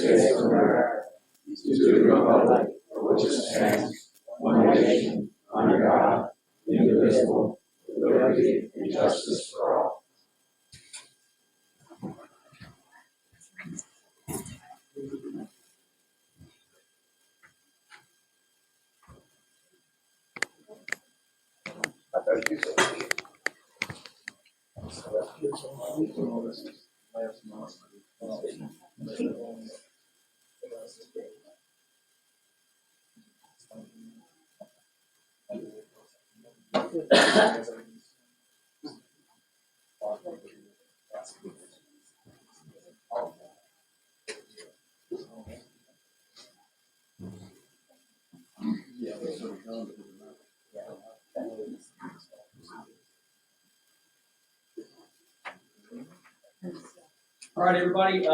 States of America, to the republic for which it stands, one nation, under God, indivisible, with liberty and justice for all. All right, everybody.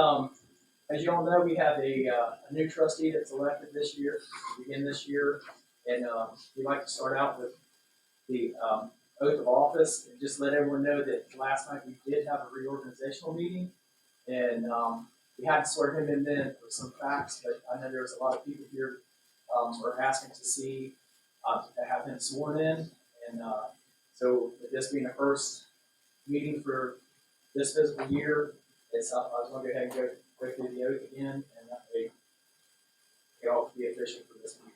As you all know, we have a new trustee that's elected this year, begin this year, and we'd like to start out with the oath of office and just let everyone know that last night we did have a reorganizational meeting, and we had to swear him in then for some facts, but I know there's a lot of people here were asking to see to have him sworn in, and so with this being the first meeting for this fiscal year, I was going to go ahead and go through the oath again, and that way it all be official for this week.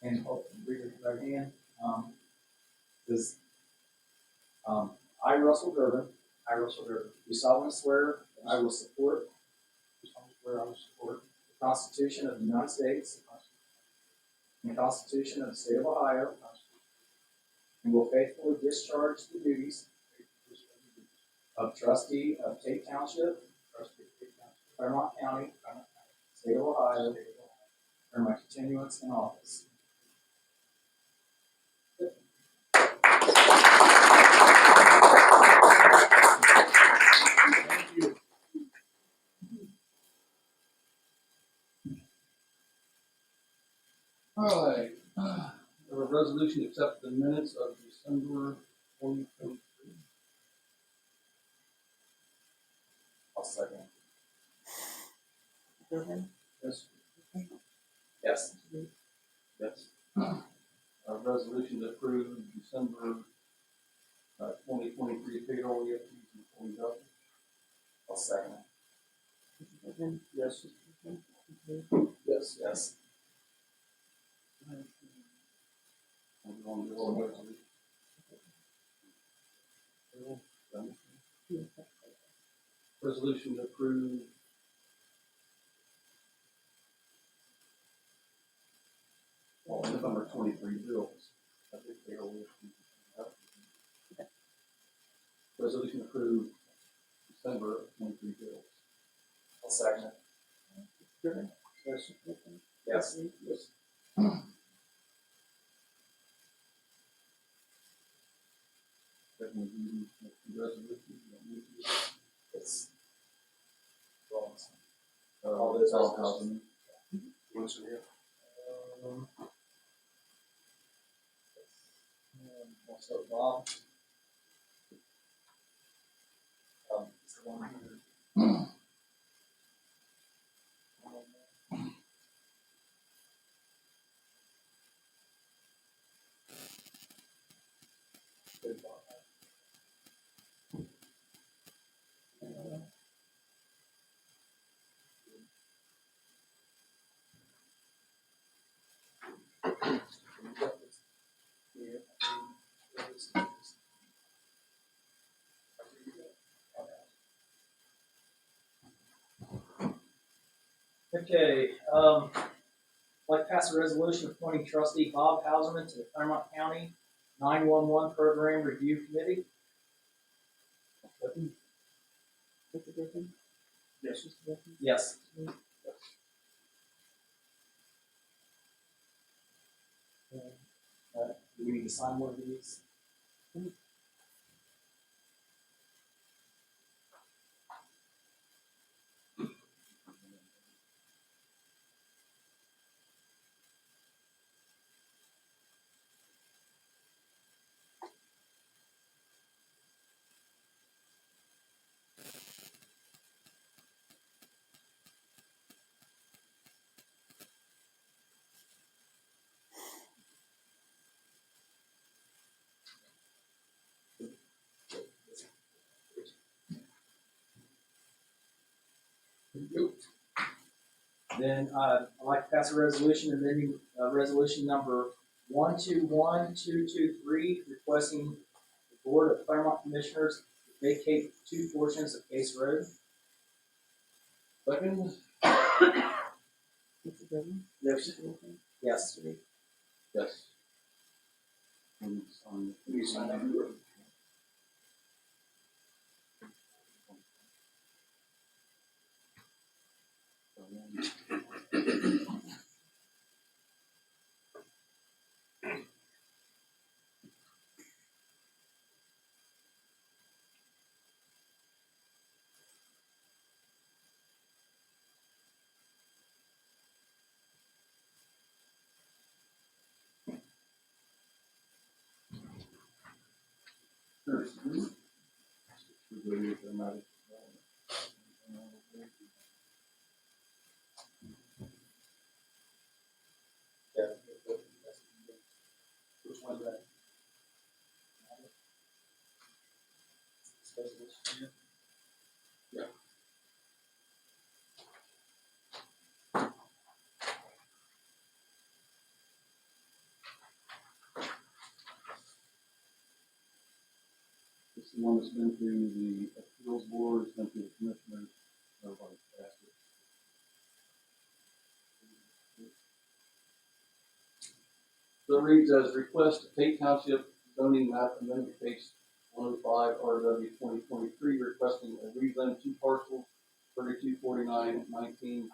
And read it right hand. Says, I, Russell Durbin, do solemnly swear that I will support the Constitution of the United States and the Constitution of the State of Ohio, and will faithfully discharge the duties of trustee of Tate Township, Claremont County, State of Ohio, for my continuance in office. All right. A resolution to accept the minutes of December 2023. I'll second. Yes. Yes. Yes. A resolution to approve December 2023 payroll yet before we go. I'll second. Yes. Yes. Yes. Resolution to approve November 23 bills. I think they are resolution to approve December 23 bills. I'll second. Yes. Yes. Yes. It's all this all housing. what's in here? Also, Bob. It's the one here. Good Bob. Okay, I'd like to pass a resolution appointing trustee Bob Hauserman to the Claremont County 911 Program Review Committee. Yes. Yes. Do we need to sign one of these? Then, I'd like to pass a resolution amending, resolution number 121223, requesting the Board of Claremont Commissioners vacate 2 portions of Case Road. Second, Yes. Yes. yes. You sign that? Yeah. Which one's that? Yeah. This is the one that's been through the appeals board, it's been through the commissioners, everybody's passed it. So it reads as request Tate Township zoning map amendment case 105 RW 2023 requesting a rezone 2 parcels 324919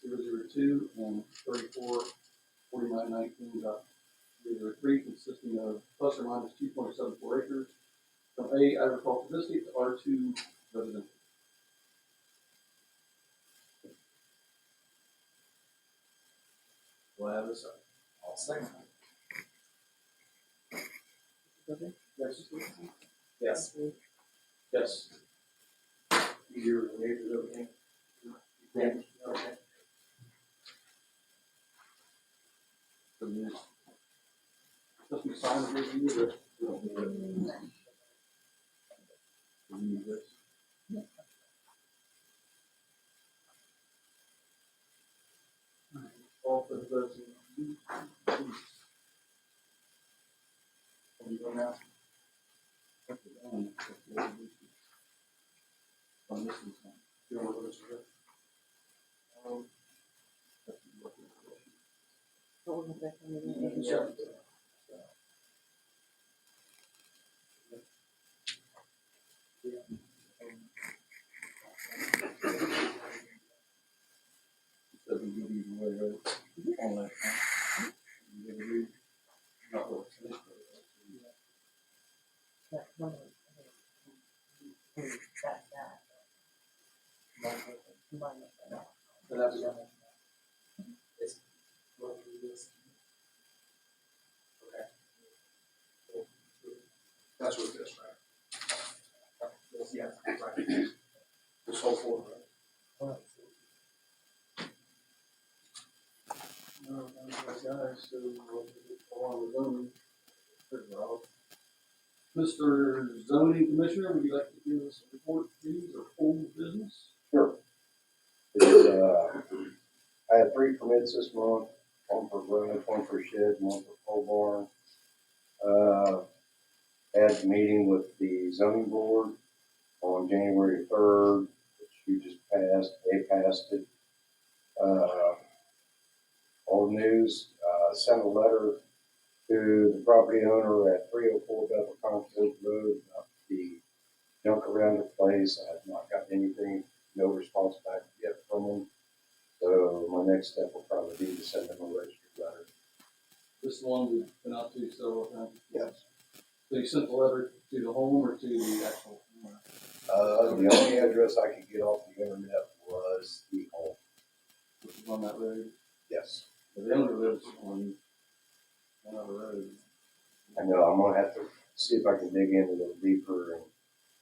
002 and 344919.003 consisting of plus or minus 2.74 acres from A agricultural district to R2 residential. Do I have a second? I'll second. Yes. Yes. Yes. Your neighbors over here? Yeah. Okay. So you just be signed with you, but we don't need it. We need this. All for the votes. Can you go now? On this one. You want to go this way? Sure. So we give you the way, right? On that. You get a read. Not what it's finished, So that's it's what we do this. Okay. That's what this, right? Yeah, right. This whole floor, right? guys, so along with zoning. Mr. Zoning Commissioner, would you like to give us a report, please, or old business? Sure. I had 3 permits this month, one for garage, one for shed, one for pole barn. Had a meeting with the zoning board on January 3rd, which you just passed, they passed it. Old news, sent a letter to the property owner at 304 Bethel Concord Road about the junk around the place. I have not gotten anything, no response back yet from them. So my next step will probably be to send them a registered letter. This one we've been out to several times. Yes. So you sent the letter to the home or to the actual owner? The only address I could get off the internet was the home. Which is on that road? Yes. But the owner lives on another road. I know, I'm gonna have to see if I can dig in a little deeper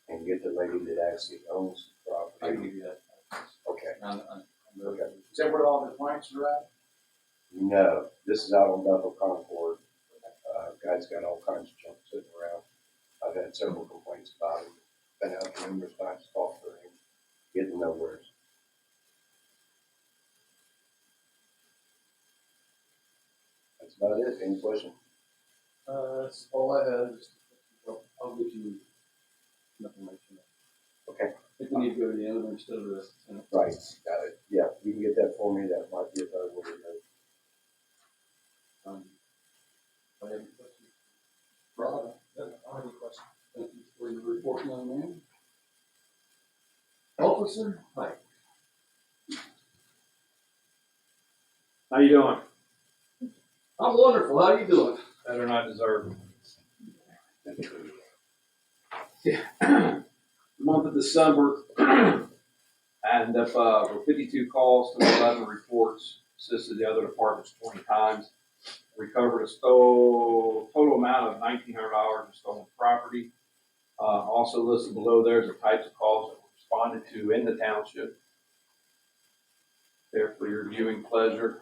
and get the lady that actually owns the I can property. give you that. Okay. On the road. Okay. Is that where all the clients are at? No, this is out on Bethel Concord. Guy's got all kinds of junk sitting around. I've had several complaints about it. Been out numerous times, talked to him, getting nowhere. That's about it. Any questions? That's all I had, just, I'll get you information. Okay. I think we need to go to the owner instead of the tenant. Right, got it. Yeah, you can get that for me. That might be a better way to go. I have any questions? Rob? I don't have any questions. Thank you for your report, young man. Officer, hi. How you doing? I'm wonderful, how you doing? Better than I deserve. Month of December, I ended up with 52 calls to 11 reports, assisted the other departments 20 times, recovered a total amount of $1,900 in stolen property. Also listed below there is the types of calls that were responded to in the township. There for your viewing pleasure.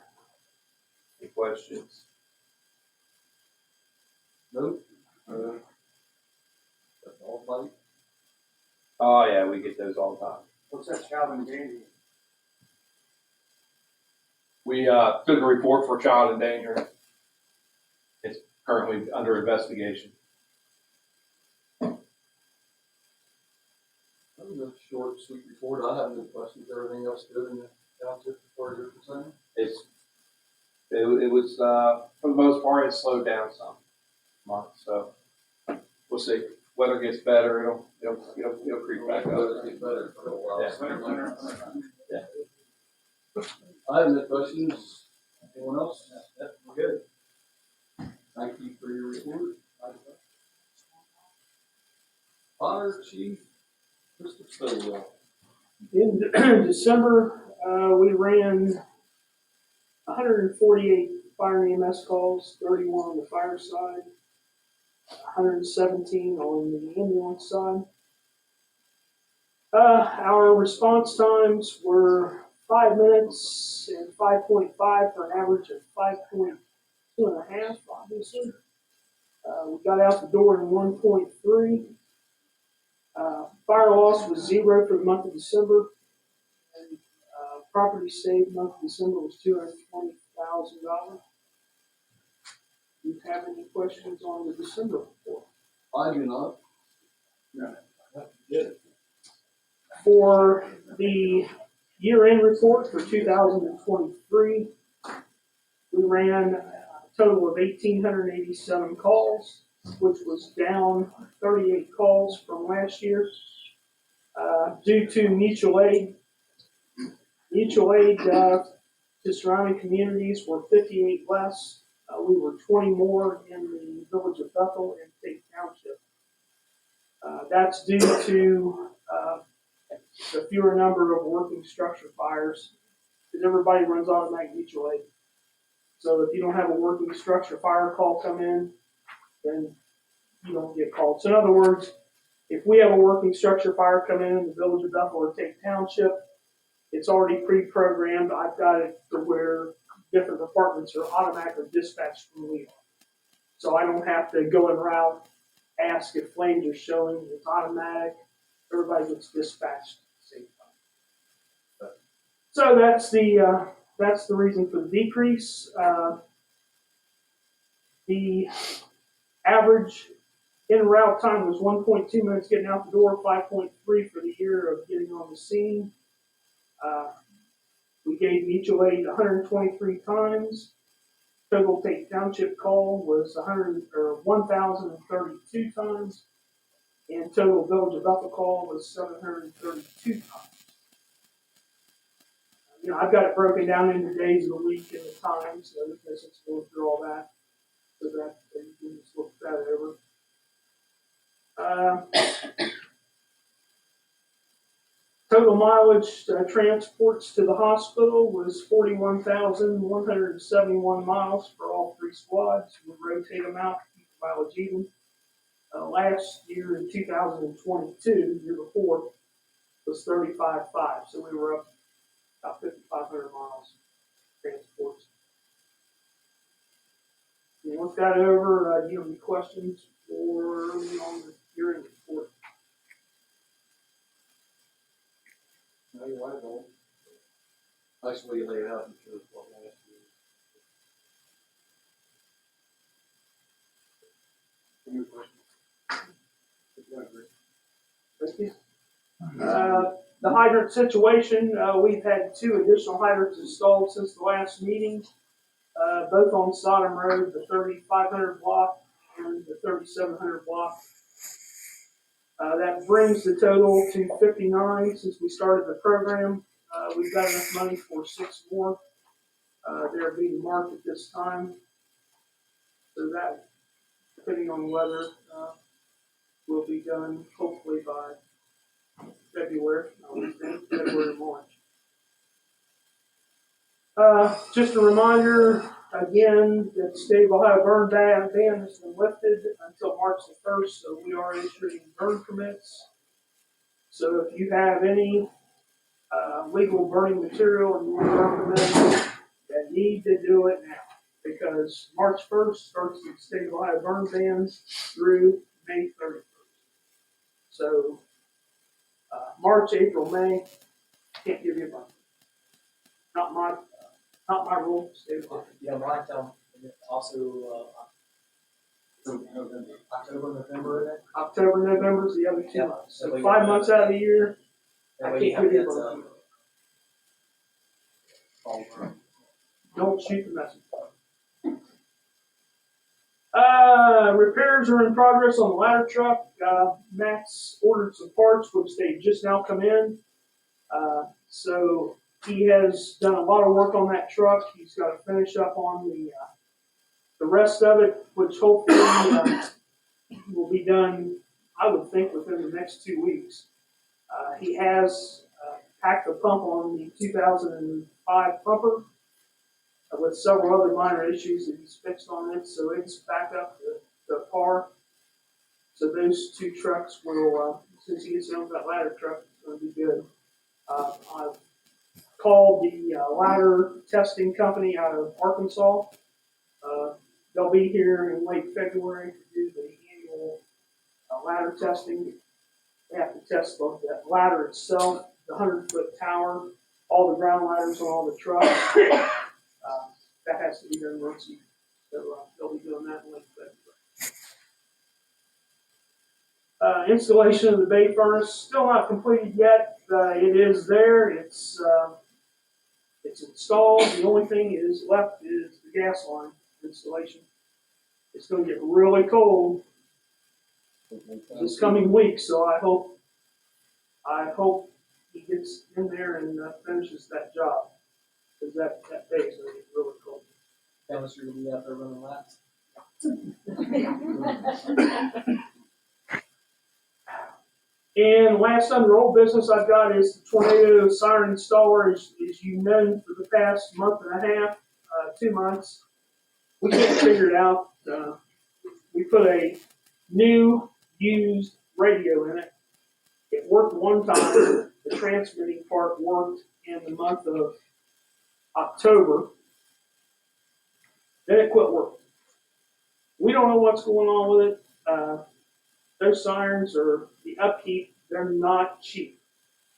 Any questions? Nope. That's all, buddy. Oh yeah, we get those all the time. What's that child endangerment? We took a report for child endangerment. It's currently under investigation. That was a short, sweet report. I have no questions. Everything else good in the township as far as you're concerned? It was for the most part it slowed down some months, so we'll see. Weather gets better, it'll creep back up. It'll get better for a while. Yeah. I have no questions. Anyone else? We're good. Thank you for your report. Fire Chief Mr. Stowell. In December, we ran 148 fire and EMS calls, 31 on the fire side, 117 on the ambulance side. Our response times were 5 minutes and 5.5 for an average of 5.2.5, obviously. We got out the door in 1.3. Fire loss was 0 for the month of December. And property saved month of December was $220,000. Do you have any questions on the December report? I do not. For the year-end report for 2023, we ran a total of 1,887 calls, which was down 38 calls from last year. Due to mutual aid to surrounding communities were 58 less. We were 20 more in the village of Bethel and Tate Township. That's due to the fewer number of working structure fires, because everybody runs automatic mutual aid. So if you don't have a working structure fire call come in, then you don't get called. So in other words, if we have a working structure fire come in the village of Bethel or Tate Township, it's already pre-programmed. I've got it to where different departments are automatically dispatched from Leon. So I don't have to go en route, ask if flames are showing. It's automatic. Everybody gets dispatched at the same time. So that's the reason for the decrease. The average in route time was 1.2 minutes getting out the door, 5.3 for the year of getting on the scene. We gave mutual aid 123 times. Total Tate Township call was 1,032 times, and total Village of Bethel call was 732 times. I've got it broken down into days of the week and the times, so because it's going through all that, so that you can just look that over. Total mileage transports to the hospital was 41,171 miles for all 3 squads. We rotate them out to keep the mileage even. Last year in 2022, year before, was 35.5, so we were up about 5,500 miles transports. Once got over, do you have any questions for me on the year-end report? No, you're right, Bill. Nice way you lay it out and show us what last year. Thank you. The hydrant situation, we've had 2 additional hydrants installed since the last meeting, both on Sodom Road, the 3500 block and the 3700 block. That brings the total to 59 since we started the program. We've got enough money for 6 more. They're being marked at this time. So that, depending on the weather, will be done hopefully by February, February, March. Just a reminder, again, that the state of Ohio burn ban has been lifted until March the 1st, so we are issuing burn permits. So if you have any legal burning material and you want burn permits, that need to do it now, because March 1st starts the state of Ohio burn bans through May 31st. So March, April, May, can't give you a burn. Not my rule, state of Ohio. Yeah, right, also, October, November, isn't it? October, November is the other 2 Yeah, months. so So we 5 got- months out of the year, That I way you can't have give you a that, burn. fall burn. Don't shoot the messenger. Repairs are in progress on the ladder truck. Max ordered some parts, which they just now come in. So he has done a lot of work on that truck. He's got to finish up on the rest of it, which hopefully will be done, I would think, within the next 2 weeks. He has packed the pump on the 2005 pumper with several other minor issues that he's fixed on it, so it's back up to par. So those 2 trucks will, since he gets on that ladder truck, it's going to be good. I've called the ladder testing company out of Arkansas. They'll be here in late February to do the annual ladder testing. They have to test both that ladder itself, the 100-foot tower, all the ground ladders on all the trucks. That has to be done once a year. So they'll be doing that in late February. Installation of the bay furnace, still not completed yet. It is there. It's installed. The only thing is left is the gas line installation. It's going to get really cold this coming week, so I hope he gets in there and finishes that job, because that day is going to get really cold. Dennis, you're gonna be out there running laps. And last under old business I've got is the tornado siren installer. As you know, for the past month and a half, 2 months, we can't figure it out. We put a new, used radio in it. It worked one time. The transmitting part worked in the month of October. Then it quit working. We don't know what's going on with it. Those sirens are the upkeep. They're not cheap.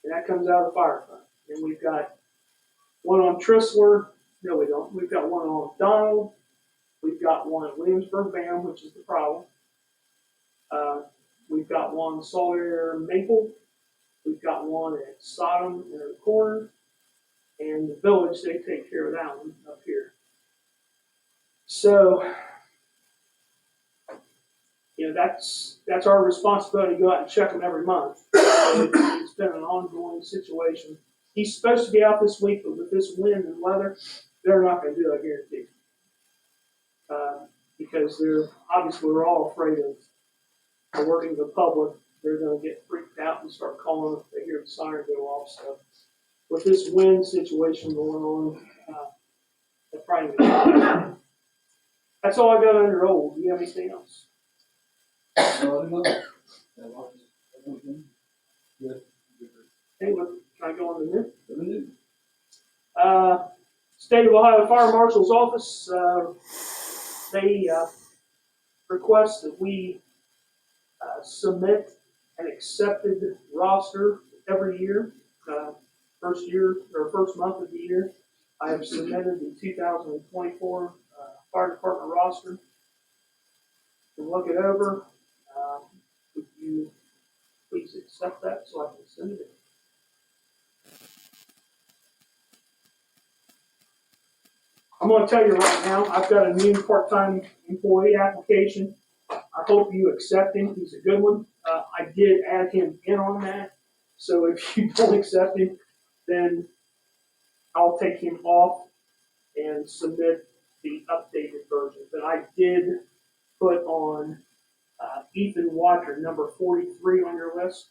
And that comes out of the fire fund. And we've got one on Tristler. No, we don't. We've got one on Donald. We've got one at Williamsburg Bam, which is the problem. We've got one Sawyer Maple. We've got one at Sodom in the corner. And the village, they take care of that one up here. So, that's our responsibility to go out and check them every month. It's been an ongoing situation. He's supposed to be out this week, but with this wind and weather, they're not going to do it, I guarantee. Because obviously we're all afraid of alerting the public. They're going to get freaked out and start calling if they hear the siren go off. So with this wind situation going on, they're probably going to. That's all I got under old. Do you have anything else? Hey, can I go on to new? State of Ohio Fire Marshal's Office, they request that we submit an accepted roster every year. First month of the year, I have submitted the 2024 fire department roster. can look it over. Would you please accept that so I can send it in? I'm gonna tell you right now, I've got a new part-time employee application. I hope you accept him, he's a good one. I did add him in on that, so if you don't accept him, then I'll take him off and submit the updated version. But I did put on Ethan Walker, number 43 on your list.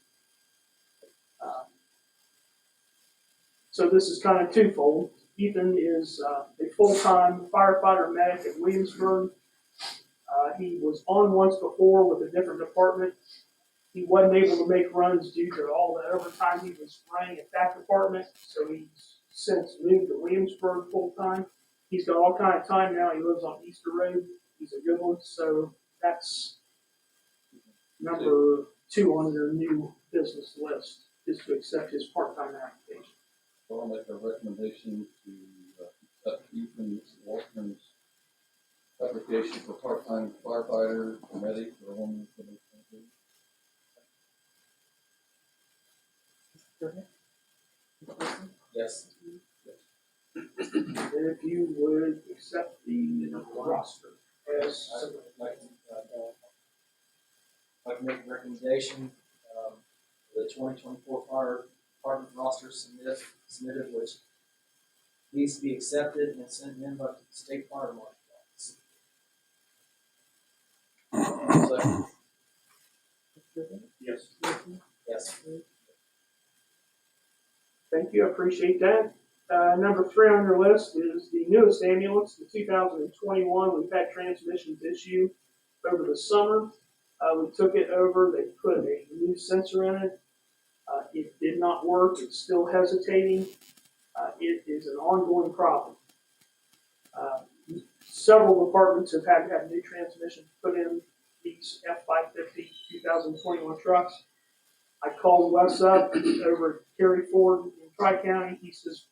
So this is kind of twofold. Ethan is a full-time firefighter medic at Williamsburg. He was on once before with a different department. He wasn't able to make runs due to all the overtime he was running at that department, so he's since moved to Williamsburg full-time. He's got all kind of time now. He lives on Easter Road. He's a good one, so that's number 2 on your new business list, is to accept his part-time application. So I'll make a recommendation to accept Ethan Walton's application for part-time firefighter, medic for 1 year. Yes. And if you would accept the roster as Like to make a recommendation, the 2024 fire department roster submitted, which needs to be accepted and sent in by the state fire marshal office. yes. Yes. Thank you, I appreciate that. Number 3 on your list is the newest ambulance, the 2021. We've had transmissions issue over the summer. We took it over, they put a new sensor in it. It did not work, it's still hesitating. It is an ongoing problem. Several departments have had to have new transmissions put in these F-550 2021 trucks. I called Wes up over at Cary Ford in Tri-County. He says,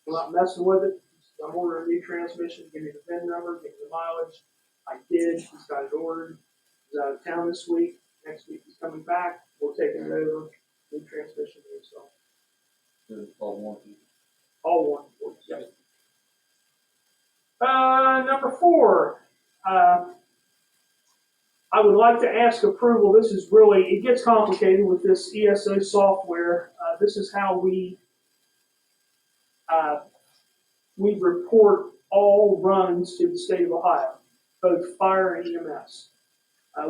I'm not messing with it. He says, I'm ordering a new transmission. Give me the VIN number, give me the mileage. I did. He's got it ordered. He's out of town this week. Next week he's coming back. We're taking it over. New transmission installed. Good, all warranty. All one. Yep. Number 4. I would like to ask approval. This is really, it gets complicated with this ESO software. This is how we report all runs to the state of Ohio, both fire and EMS.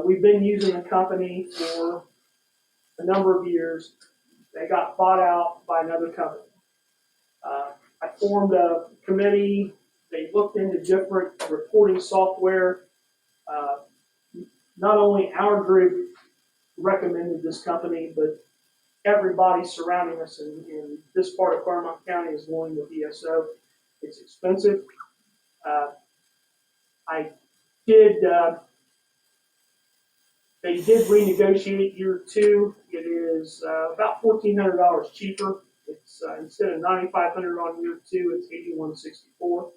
We've been using a company for a number of years. They got bought out by another company. I formed a committee. They looked into different reporting software. Not only our group recommended this company, but everybody surrounding us in this part of Claremont County is going with ESO. It's expensive. They did renegotiate year 2. It is about $1,400 cheaper. It's instead of $9,500 on year 2, it's $8,164.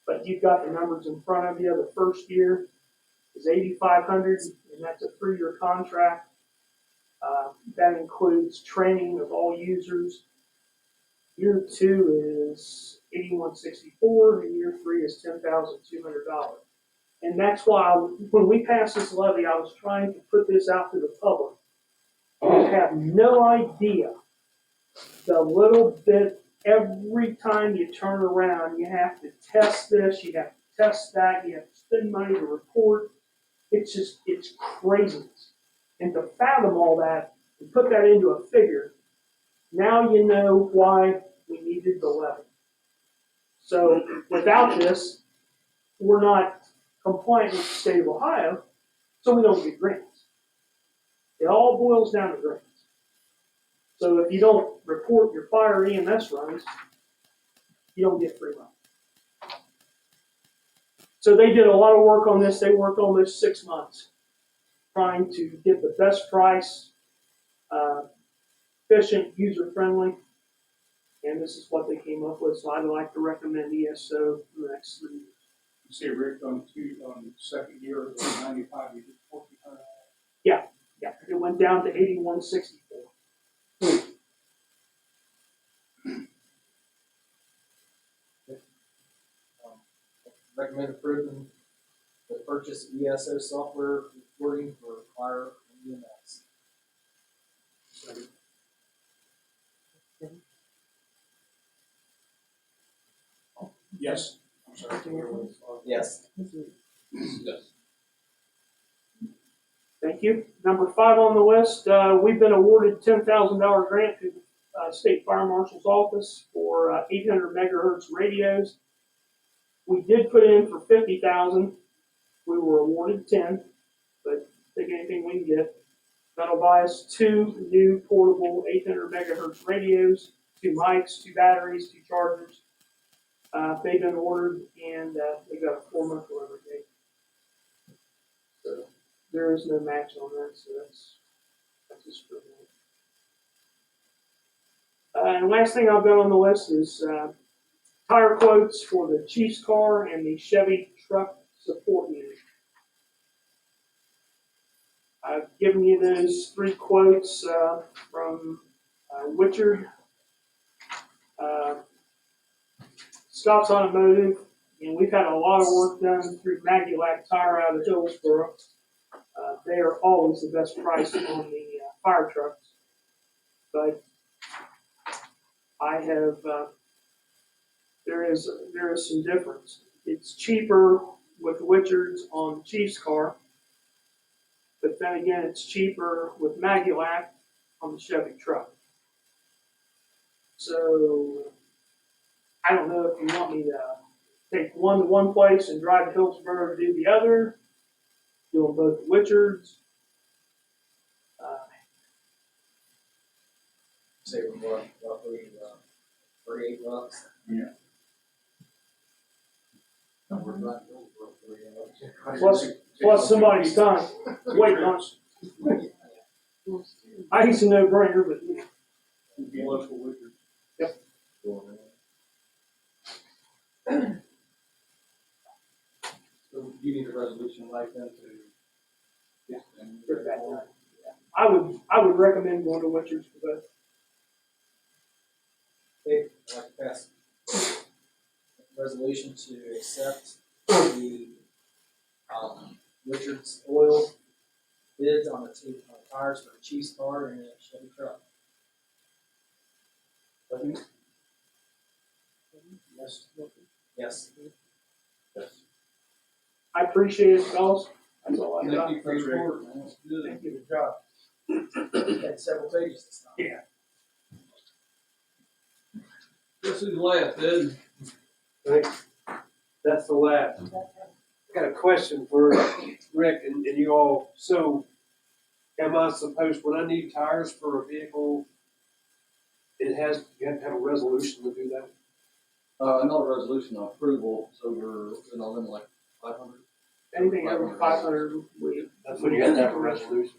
But you've got the numbers in front of you. The first year is $8,500, and that's a 3-year contract. That includes training of all users. Year 2 is $8,164, and year 3 is $10,200. And that's why when we passed this levy, I was trying to put this out to the public. You have no idea the little bit every time you turn around, you have to test this, you have to test that, you have to spend money to report. It's craziness. And to fathom all that and put that into a figure, now you know why we needed the levy. So without this, we're not compliant with the state of Ohio, so we don't get grants. It all boils down to grants. So if you don't report your fire EMS runs, you don't get free money. So they did a lot of work on this. They worked almost 6 months trying to get the best price, efficient, user-friendly, and this is what they came up with. So I'd like to recommend ESO for the next 3 years. You say Rick on the second year of the 95, you did 1,400. Yeah, it went down to 8164. Recommend approving the purchase of ESO software reporting for fire and EMS. Yes. I'm sorry. Yes. Yes. Thank you. Number 5 on the list, we've been awarded $10,000 grant to the State Fire Marshal's Office for 800 megahertz radios. We did put in for 50,000. We were awarded 10, but take anything we can get. That'll buy us 2 new portable 800 megahertz radios, 2 mics, 2 batteries, 2 chargers. They've been ordered and they got a 4-month delivery date. So there is no match on that, so that's just for that. And last thing I've got on the list is tire quotes for the Chiefs car and the Chevy truck support unit. I've given you those 3 quotes from Witchard, Scott's Automotive, and we've had a lot of work done through Magulac Tire out of Hillsboro. They are always the best price on the fire trucks, but I have there is some difference. It's cheaper with Witchards on the Chiefs car, but then again, it's cheaper with Magulac on the Chevy truck. So I don't know if you want me to take one to one place and drive to Hillsboro to do the other, do them both at Witchards. Say we're roughly $38. Yeah. And we're not, Plus somebody's time. Wait on. I used to know brainer, but you know. Be local with your. so you need a resolution like that to. Yeah. Put that down. I would recommend going to Witchards for both. Okay, I'd like to pass a resolution to accept the Richards Oil bids on the tires for the Chiefs car and the Chevy truck. Yes. Yes. Yes. I appreciate it, fellas. That's all I got. Thank you for your report, man. That's good. Thank you. Good job. We had several pages this time. Yeah. This is the last, Ed. That's the last. I got a question for Rick and you all. So, am I supposed, when I need tires for a vehicle, you have to have a resolution to do that? Not a resolution of approval, so we're, then like 500. Anything over 500, That's when you have to have a resolution.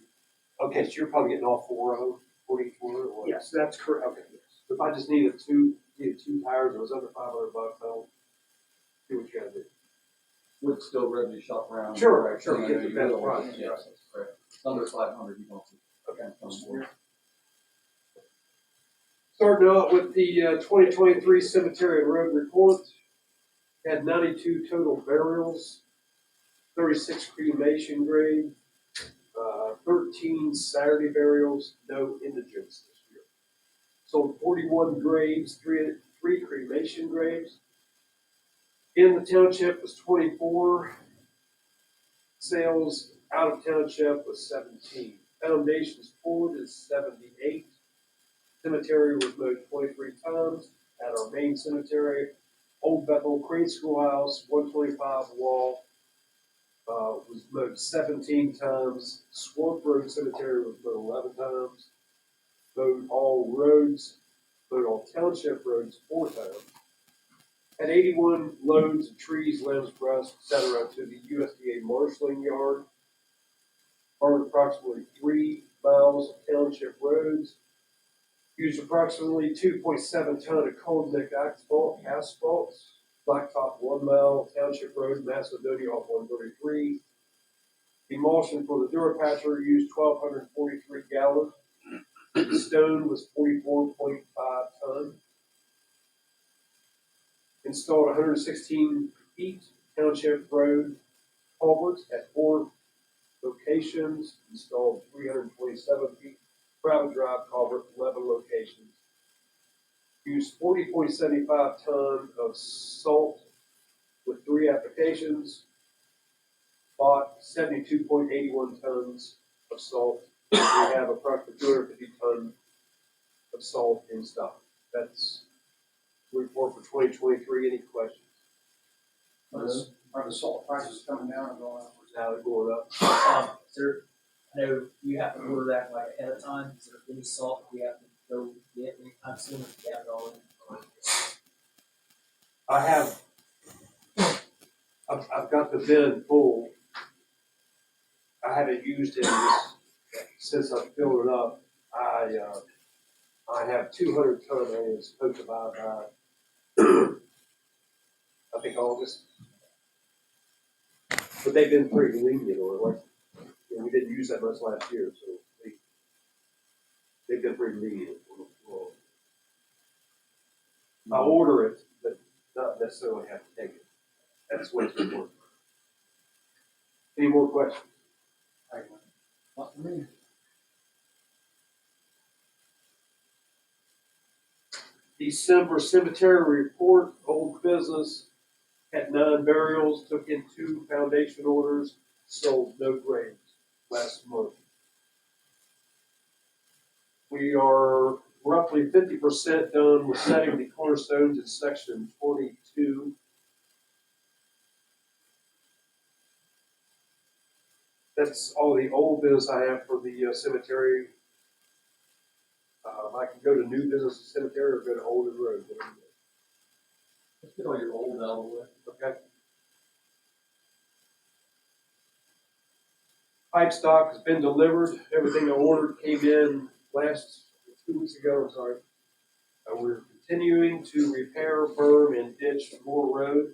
Okay, so you're probably getting all 4 of them, 40 or what? Yes, that's correct. Okay. So if I just needed two tires, it was under $500, I'll do what you gotta do. We'd still ready to shop around. Sure, You know, get the you best will. price. Yes, that's correct. Under 500, you don't. Okay. Starting out with the 2023 cemetery and road report. Had 92 total burials, 36 cremation graves, 13 Saturday burials, no indigents this year. Sold 41 graves, three cremation graves. In the township was 24. Sales out of township was 17. Foundations poured is 78. Cemetery was mowed 23 times at our main cemetery. Old Bethel Crane Schoolhouse, 125 wall, was mowed 17 times. Swamp Road Cemetery was mowed 11 times. Mowed all roads, mowed all township roads 4 times. Had 81 loads of trees, limbs, brush, etc. to the USDA marshaling yard. Mowed approximately 3 miles of township roads. Used approximately 2.7 ton of cold mix asphalt, Blacktop 1 mile, Township Road, Macedonia off 133. Emulsion for the Durapatcher used 1,243 gallons. The stone was 44.5 ton. Installed 116 feet Township Road culverts at 4 locations. Installed 327 feet private drive culvert, 11 locations. Used 40.75 ton of salt with 3 applications. Bought 72.81 tons of salt. We have approximately 250 tons of salt in stock. That's the report for 2023. Any questions? Are the salt prices coming down or going up? Now they're going up. Is there, I know you have to order that like ahead of time, is there any salt we have to go get anytime soon, if we have it all in? I have, I've got the bin full. I haven't used it since I filled it up. I have 200 ton I am supposed to buy by, I think August. But they've been pretty lenient on it, like, you know, we didn't use that much last year, so they've been pretty lenient. I order it, but not necessarily have to take it. That's what it's important. Any more questions? Not for me. December cemetery report, old business, had 9 burials, took in 2 foundation orders, sold no graves last month. We are roughly 50% done with setting the cornerstones in section 22. That's all the old business I have for the cemetery. I can go to new business cemetery or go to old and road. Let's get all your old out of the way. Okay. Pipe stock has been delivered. Everything I ordered came in 2 weeks ago, I'm sorry. We're continuing to repair, berm, and ditch Moore Road.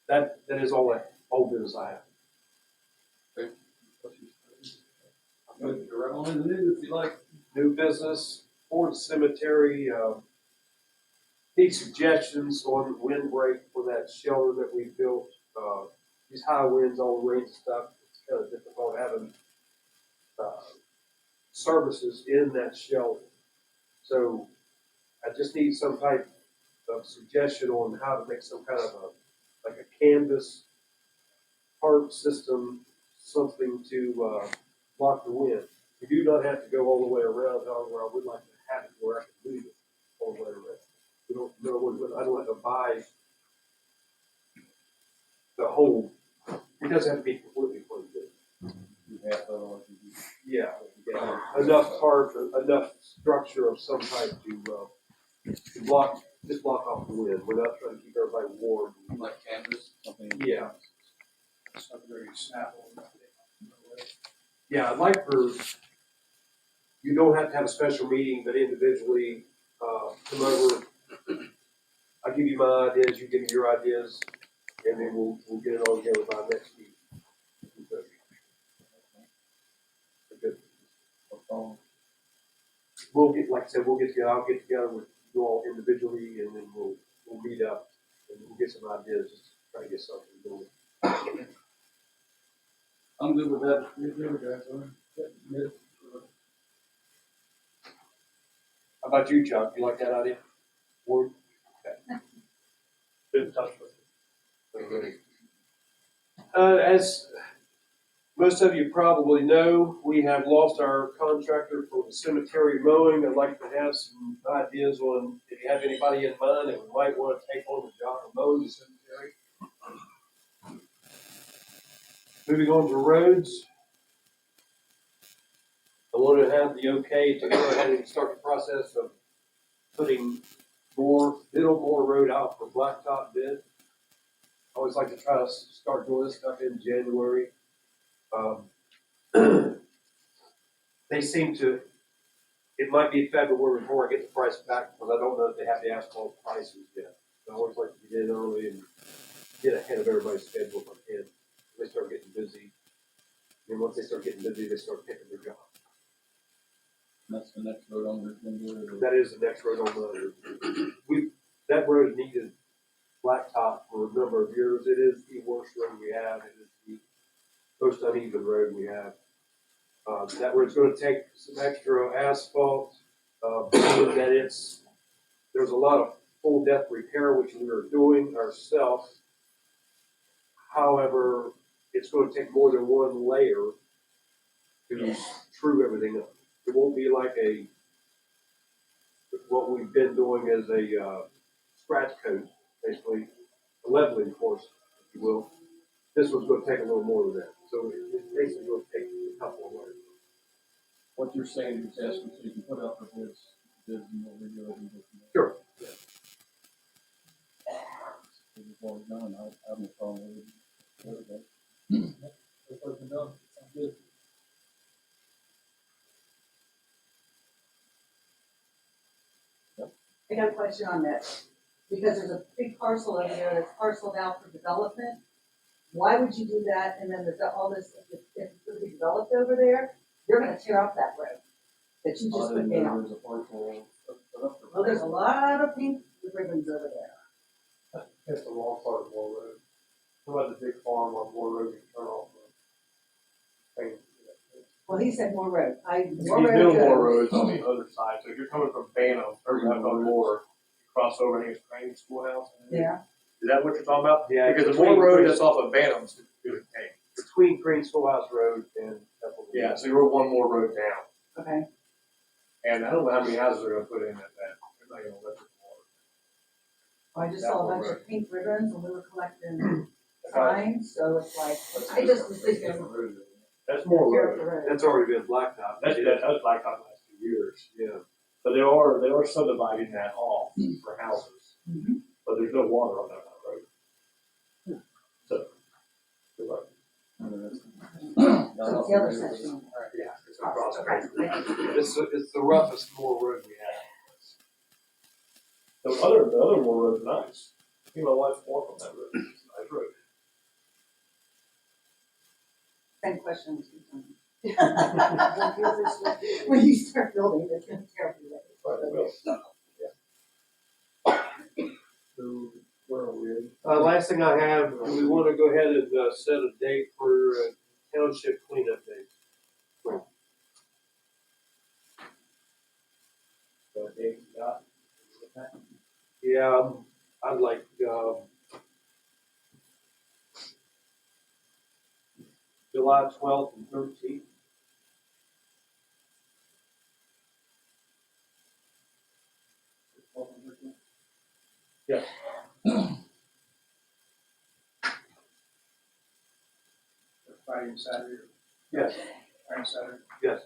That is all that old business I have. Right on in the news if you like. New business, Ford Cemetery, need suggestions on windbreak for that shelter that we built. These high winds, all the rain and stuff, it's kind of difficult having services in that shelter. So I just need some type of suggestion on how to make some kind of like a canvas tarp system, something to block the wind. We do not have to go all the way around, however, I would like to have it where I can leave it all the way around. We don't know, I don't have to buy the whole, it doesn't have to be completely plugged in. Yeah, enough tarp, enough structure of some type to block, just block off the wind. We're not trying to keep everybody warm. Like canvas, something. Yeah. Something very snappable. Yeah, I'd like for, you don't have to have a special meeting, but individually, come over. I'll give you my ideas, you give me your ideas, and then we'll get it all together by next week. Good. We'll get, like I said, we'll get together, I'll get together with you all individually, and then we'll meet up, and we'll get some ideas, just try to get something going. I'm good with that. You're good with that, huh? Good. How about you, Chuck? You like that idea? Ward? Okay. Been in touch with it. As most of you probably know, we have lost our contractor for the cemetery mowing. I'd like to have some ideas on if you have anybody in mind that we might want to take on the job of mowing the cemetery. Moving on to roads. I want to have the okay to go ahead and start the process of putting Middlemore Road out for blacktop bid. I always like to try to start doing this stuff in January. They seem to it might be February before I get the price back, because I don't know if they have the asphalt prices yet. I always like to get in early and get ahead of everybody's schedule if I can. They start getting busy. And once they start getting busy, they start picking their job. That's the next road on the. That is the next road on the, that road needed blacktop for a number of years. It is the worst road we have. It is the most uneven road we have. That road's gonna take some extra asphalt, being that there's a lot of full depth repair, which we are doing ourselves. However, it's gonna take more than one layer to true everything up. It won't be like what we've been doing as a, scratch coat, basically, a leveling course, if you will. This one's gonna take a little more than that, so it's basically gonna take a couple of layers. What you're saying is asking so you can put out for bids and we'll review it and go from there. Sure. If it's already done, I have no problem with it. Okay. That's what it's done. Sounds good. I got a question on that, because there's a big parcel over there that's parceled out for development. Why would you do that, and then all this, if it's gonna be developed over there, you're gonna tear up that road that you just put down. There's a partial. Well, there's a lot of pink ribbons over there. That's the wrong part of Moore Road. How about the big farm on Moore Road you turn off? Well, he said Moore Road, He's doing more roads on the other side, so if you're coming from Banham, or you're on Moore, you cross over and it's Crane Schoolhouse. Yeah. Is that what you're talking about? Yeah. Because the Moore Road that's off of Banham's good tank. Between Green Schoolhouse Road and Temple. Yeah, so you're one more road down, Okay. and I don't know how many houses they're gonna put in at that, they're not gonna let it I just That saw a Moore bunch Road. of pink ribbons when we were collecting signs, so it's like, I just was thinking, That's Moore tear up Road. the road. That's already been blacktop. That was blacktop the last 2 years, Yeah. but they are subdividing that off for houses, Mhm. but there's no water on that road. So. good luck. So it's the other section. Yeah, it's across. Okay. It's the roughest Moore Road we have. The other Moore Road's nice. Me and my wife walk on that road. It's a nice road. Same question as you told me. When you start building, it's gonna tear up the road. So where are we? Last thing I have, we want to go ahead and set a date for township cleanup day. But Dave, you got Yeah, I'd like, July 12th and 13th. Yes. Friday and Saturday, Yes. Friday and Saturday. Yes.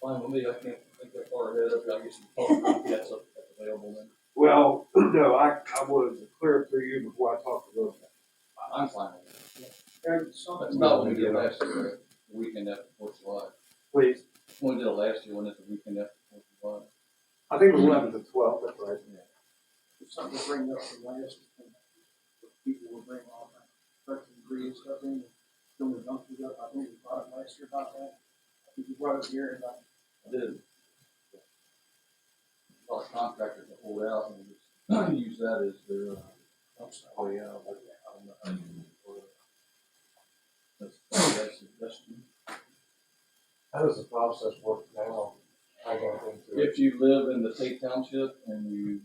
Fine with me, I can't think that far ahead, I've got to get some, that's available then. Well, no, I wanted to clear it through you before I talk to those guys. I'm fine with it. And some, That's not what we did last year, right? The weekend after Fourth of July. Please. When we did it last year, when it's the weekend after Fourth of July. I think it was 11th and 12th, that's right. something to bring up from last, people will bring all that fresh ingredients stuff in, fill the dumpsters up. I think we brought it last year about that. I think we brought it here and, I did. A lot of contractors that hold out and just use that as their, oh yeah, but I don't know how to use it for that's a suggestion. How does the process work now? I got into it. If you live in the Tate Township and you,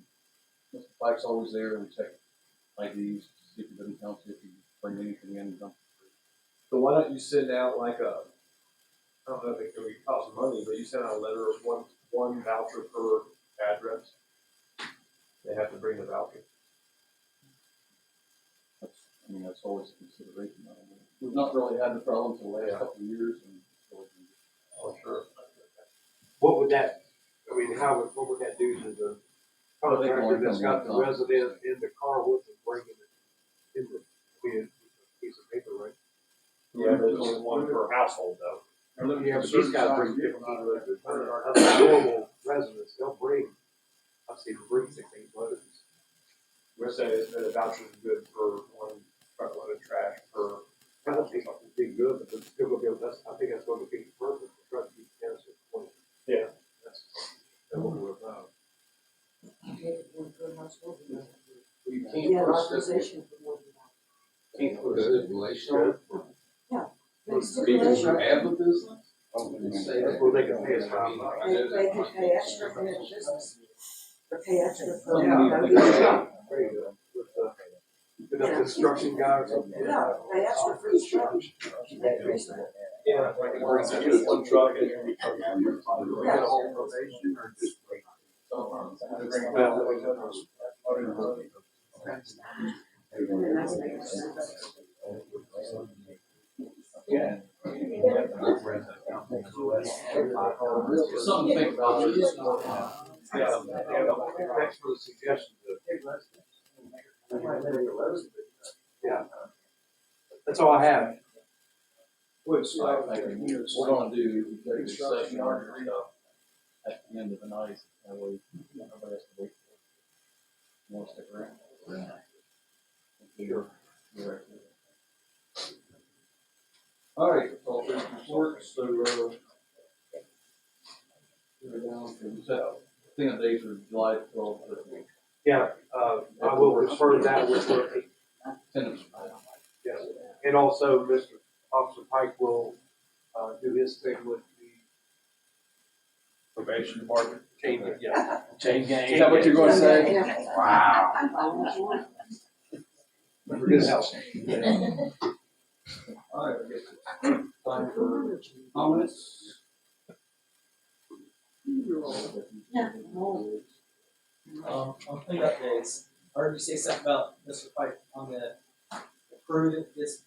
Mr. Pike's always there, we check IDs, see if you live in township, you bring anything in, dump it free. So why don't you send out like a, I don't know if it could cost money, but you send out a letter of one voucher per address. They have to bring the voucher. That's always a consideration. I don't know. We've not really had the problem for the last couple of years. And so Oh, sure. What would that, what would that do to the contractor that's got the resident in the car with them bringing it in the, it's a piece of paper, right? Yeah, there's only one per household though. Yeah, but these guys bring 15 loads at a time. Other normal residents, they'll bring, I've seen them bring 16 loads. We're saying that a voucher is good for one truckload of trash per. I don't think it'll be good, but it's still gonna be, I think that's gonna be the purpose, to try to keep the township clean. Yeah. That's what we're about. You Yeah, can't put a authorization for more than that. can't put a stipulation Make for people who stipulation. have a business. And say That's that. where they can pay us $5. They can pay extra for their business. Or pay extra for, Yeah. no, yeah, There you go. With the construction guy or something. pay extra for each truck. Make it reasonable. Yeah, like it brings in just one truck and. We got a whole probation or just wait. And that's making sense. Yeah. Something to think about. Thanks for the suggestion. Yeah. That's all I have. Which, we're gonna do executive session on your stuff at the end of the night, that way nobody has to wait for it. You wanna stick around? Sure. Sure. All right, all things report, so, we're down to, so, I think the dates are July 12th, 13th. Yeah, I will refer that with the, yes. And also, Mr. Officer Pike will, do his thing with the Probation department. chain, yeah. Chain gang. Is that what you're gonna say? Wow. For his help. All right, I guess it's time for comments. On clean updates, I heard you say something about Mr. Pike on the crew that gets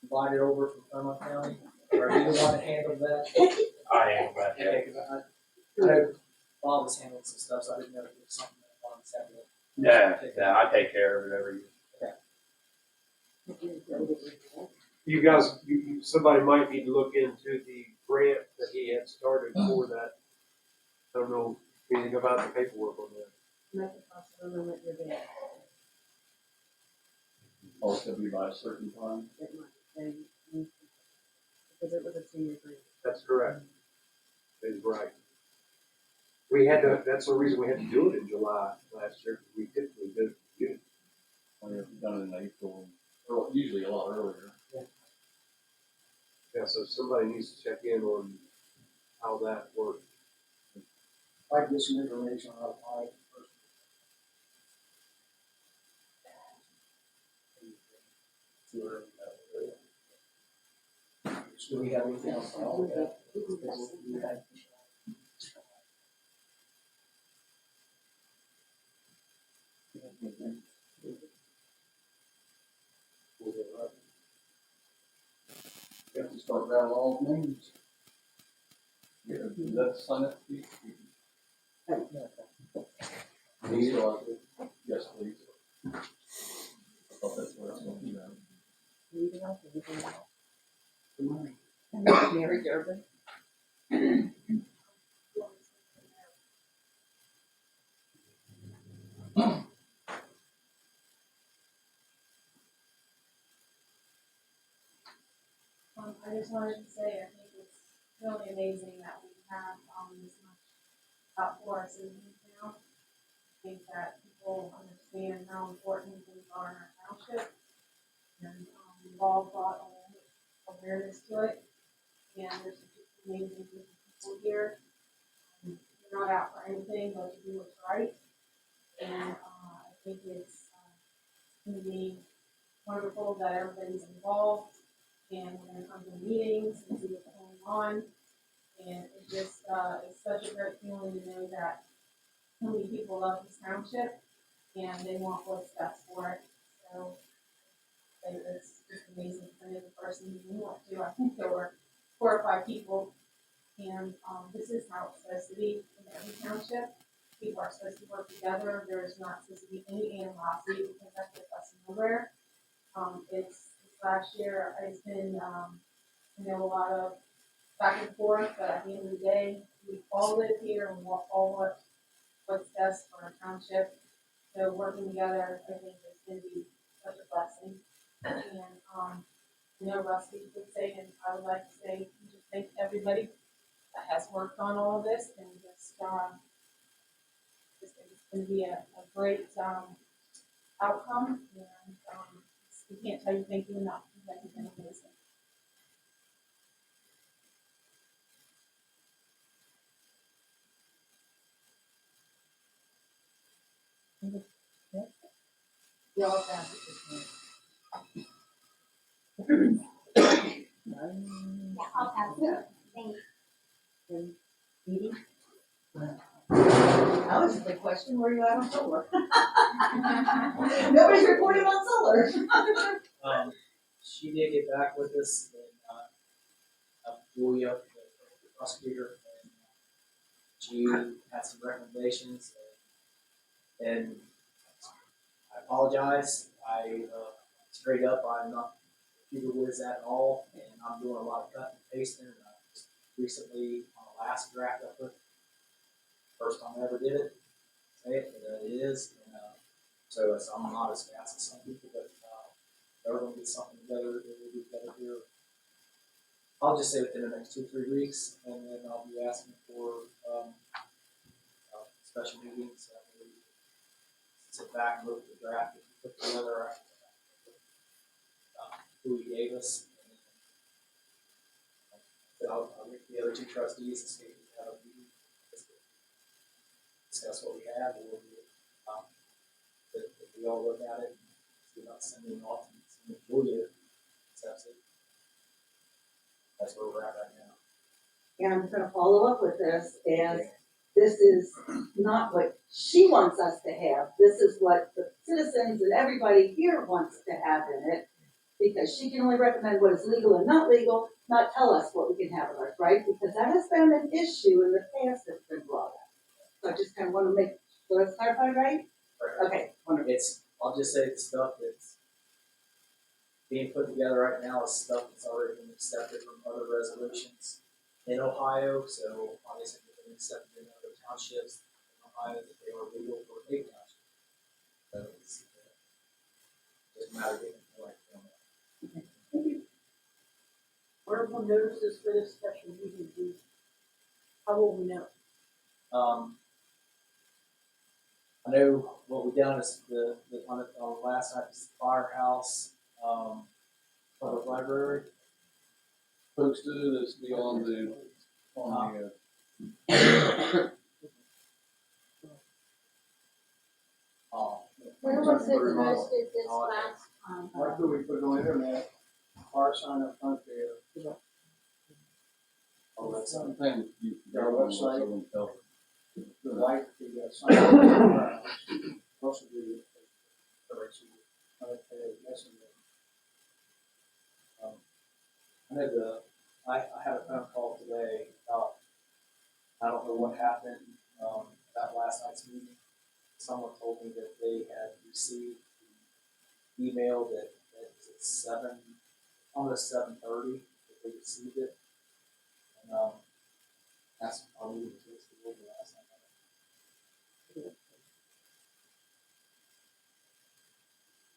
invited over from Claremont County. Are you the one that handled that? I am, but Okay, 'cause I know Bob was handling some stuff, so I didn't know if it was something that Bob was handling. Yeah, I take care of it every year. you guys, somebody might need to look into the grant that he had started for that. I don't know anything about the paperwork on that. Make it possible to limit your day. Oh, it's gonna be by a certain time. It might be, because it was a 2-year grant. That's correct. That is right. We had to, that's the reason we had to do it in July last year, because we typically did it in June. We've done it in April, or usually a lot earlier. Yeah, so somebody needs to check in on how that works. I can get some information on how to first. Do we have anything else on all of that? We have to start down all names. Yeah, that's sign up. Please, yes, please. I thought that's where it's going to be. Anything else? Anything else? Good morning. Mary Durbin. I just wanted to say, I think it's really amazing that we have, this much out for us in town. I think that people understand how important things are in our township. And, we've all brought a little bit of awareness to it. And there's just amazing group of people here. They're not out for anything but to do what's right. And, I think it's, gonna be wonderful that everybody's involved. And we're gonna come to meetings and see what's going on. And it just, it's such a great feeling to know that so many people love this township and they want what's best for it. So it's just amazing for the person who went to. I think there were 4 or 5 people. And, this is how it's supposed to be in every township. People are supposed to work together. There is not supposed to be any animosity because that gets us nowhere. It's last year, it's been, I know a lot of back and forth, but at the end of the day, we all live here and we're all what's best for our township. So working together, I think is gonna be such a blessing. And, you know, Rusty would say, and I would like to say, just thank everybody that has worked on all of this and just it's gonna be a great, outcome. And, we can't tell you thank you enough. That you've been amazing. We all found it this Yeah, I'll pass it. Thank you. meeting. That was a big question, where are you at on solar? Nobody's reporting on solar. She did get back with us, and, Julia, the prosecutor, and she had some recommendations, and I apologize, straight up, I'm not computer whiz at all, and I'm doing a lot of cutting and pasting, and I just recently, on the last draft I put, first time I ever did it, say it, but it is, and, so I'm not as fast as some people, but, they're gonna get something together, we'll be together here. I'll just say within the next 2 or 3 weeks, and then I'll be asking for, special meetings, we sit back and look at the draft that we put together, who he gave us. And I'll get the other 2 trustees and see if we have a meeting, discuss what we have, and we'll do it. If we all look at it, see about sending it off and sending Julia, accepts it. That's where we're at right now. And I'm gonna follow up with this, as this is not what she wants us to have, this is what the citizens and everybody here wants to have in it, because she can only recommend what is legal and not legal, not tell us what we can have in ours, right? Because that has been an issue in the past that's been brought up. So I just kind of want to make, so let's clarify, right? Okay, wonderful. I'll just say the stuff that's being put together right now is stuff that's already been accepted from other resolutions in Ohio, so obviously it's been accepted in other townships in Ohio that they are legal for a township. So it's just a matter of getting the right format. Where will notices for this special meeting be? How will we know? I know what we've done is on the last night is the firehouse, public library. Posted, it's be on the, Where was it posted this last time? Why could we put it on the internet, our sign up front there? oh, that's something you. Our website. The light, the sign up. Also do. I know I had a phone call today about, I don't know what happened, that last night's meeting. Someone told me that they had received the email that it's at almost 7:30, that they received it. And, that's probably the case for the last night.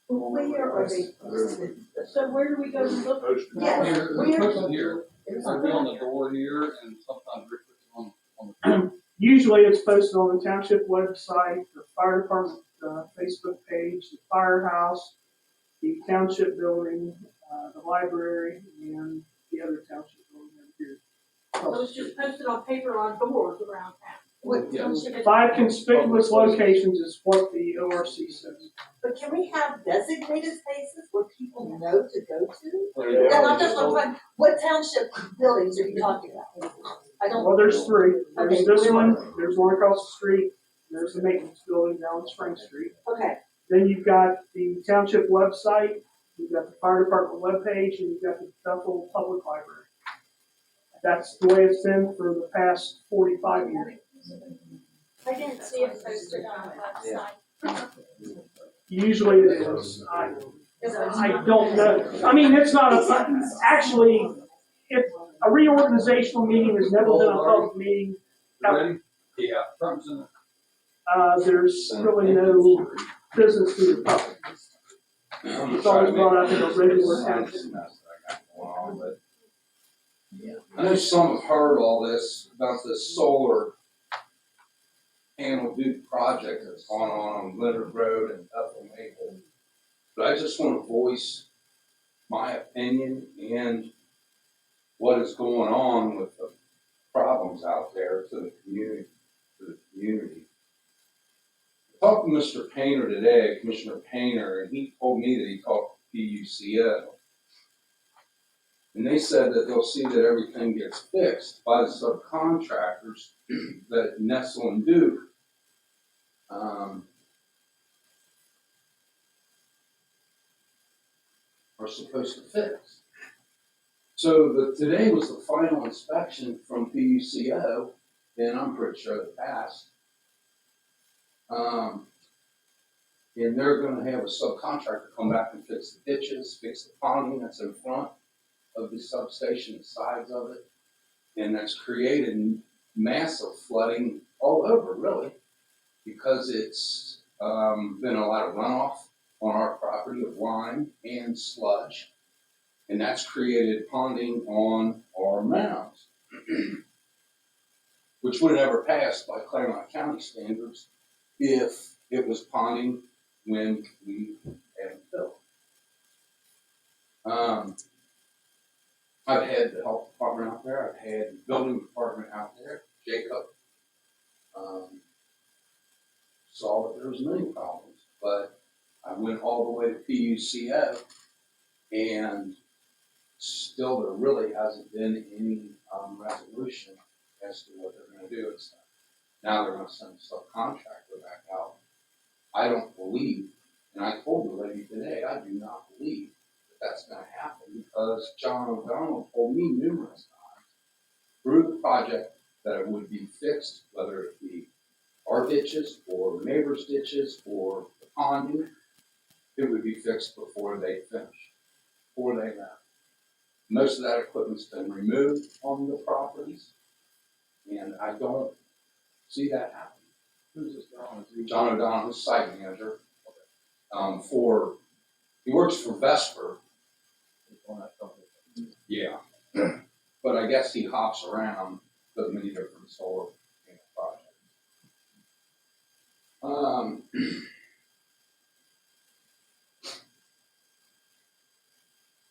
Where are they posted? So where do we go to look? Yes, Here, where? it's posted here, it's gonna be on the door here, and sometimes Rick puts it on the. Usually it's posted on the township website, the fire department, Facebook page, the firehouse, the township building, the library, and the other township building over here. So it's just posted on paper on doors around town. What Yeah. township? 5 conspicuous locations is what the ORC says. But can we have designated spaces where people know to go to? Yeah. And I'm just wondering, what township buildings are you talking about? I don't. Well, there's 3. There's Okay, this where- one, there's one across the street, there's the maintenance building down Spring Street. Okay, Then you've got the township website, you've got the fire department webpage, and you've got the Bethel Public Library. That's the way it's been for the past 45 years. I didn't see it posted on the website. Usually it is. I don't know. I mean, it's not actually, A reorganizational meeting has never been a public meeting. Ready? Yeah. There's really no business to the public. It's always brought up in a regular township. I know some have heard all this about this solar panel Duke project that's going on Leonard Road and Bethel Maple. But I just want to voice my opinion and what is going on with the problems out there to the community. I talked to Mr. Painter today, Commissioner Painter, and he told me that he talked to PUCO. And they said that they'll see that everything gets fixed by the subcontractors that Nestle and Duke are supposed to fix. So today was the final inspection from PUCO, and I'm pretty sure it passed. And they're gonna have a subcontractor come back and fix the ditches, fix the ponding that's in front of the substation, the sides of it. And that's created massive flooding all over, really, because it's been a lot of runoff on our property of lime and sludge. And that's created ponding on our mounds, which would have never passed by Claremont County standards if it was ponding when we had it built. I've had the health department out there, I've had the building department out there, Jacob saw that there was many problems, but I went all the way to PUCO, and still there really hasn't been any resolution as to what they're gonna do. It's now they're gonna send a subcontractor back out. I don't believe, and I told the lady today, I do not believe that that's gonna happen, because John O'Donnell told me numerous times through the project that it would be fixed, whether it be our ditches or neighbors' ditches or the ponding, it would be fixed before they finish, before they left. Most of that equipment's been removed on the properties, and I don't see that happening. Who's this John? Is he? John O'Donnell, who's site manager, he works for Vesper. He's on that company. Yeah. But I guess he hops around to many different solar panel projects.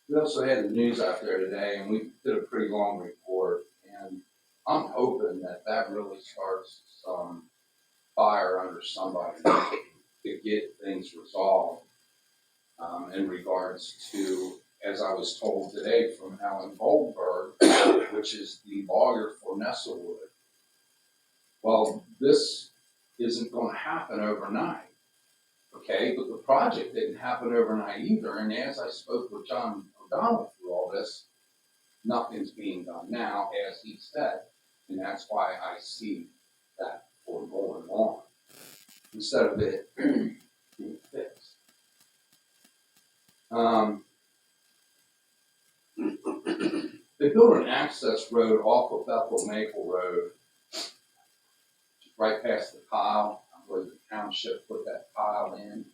We also had the news out there today, and we did a pretty long report, and I'm hoping that that really starts some fire under somebody to get things resolved in regards to, as I was told today from Alan Goldberg, which is the lawyer for Nestlewood. Well, this isn't going to happen overnight, okay? But the project didn't happen overnight either, and as I spoke with John O'Donnell through all this, nothing's being done now, as he said, and that's why I see that for going on instead of it being fixed. They built an access road off of Bethel Maple Road, right past the tile. I believe the township put that tile in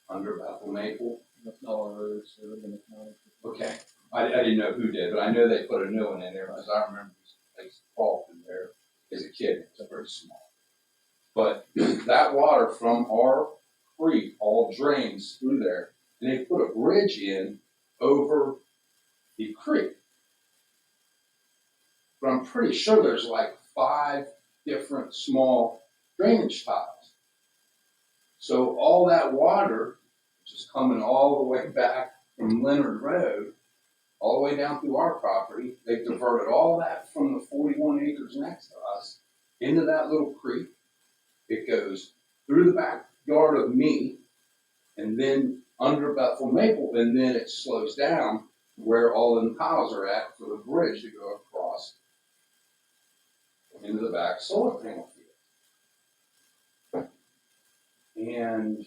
under Bethel Maple. That's not our roads, so they're gonna county. Okay, I didn't know who did, but I know they put a new one in there, because I remember I used to fall through there as a kid. It's very small. But that water from our creek all drains through there, and they put a bridge in over the creek. But I'm pretty sure there's like 5 different small drainage tiles. So all that water, which is coming all the way back from Leonard Road, all the way down through our property, they've diverted all that from the 41 acres next to us into that little creek. It goes through the backyard of me, and then under Bethel Maple, and then it slows down where all the tiles are at for the bridge to go across into the back solar panel field. And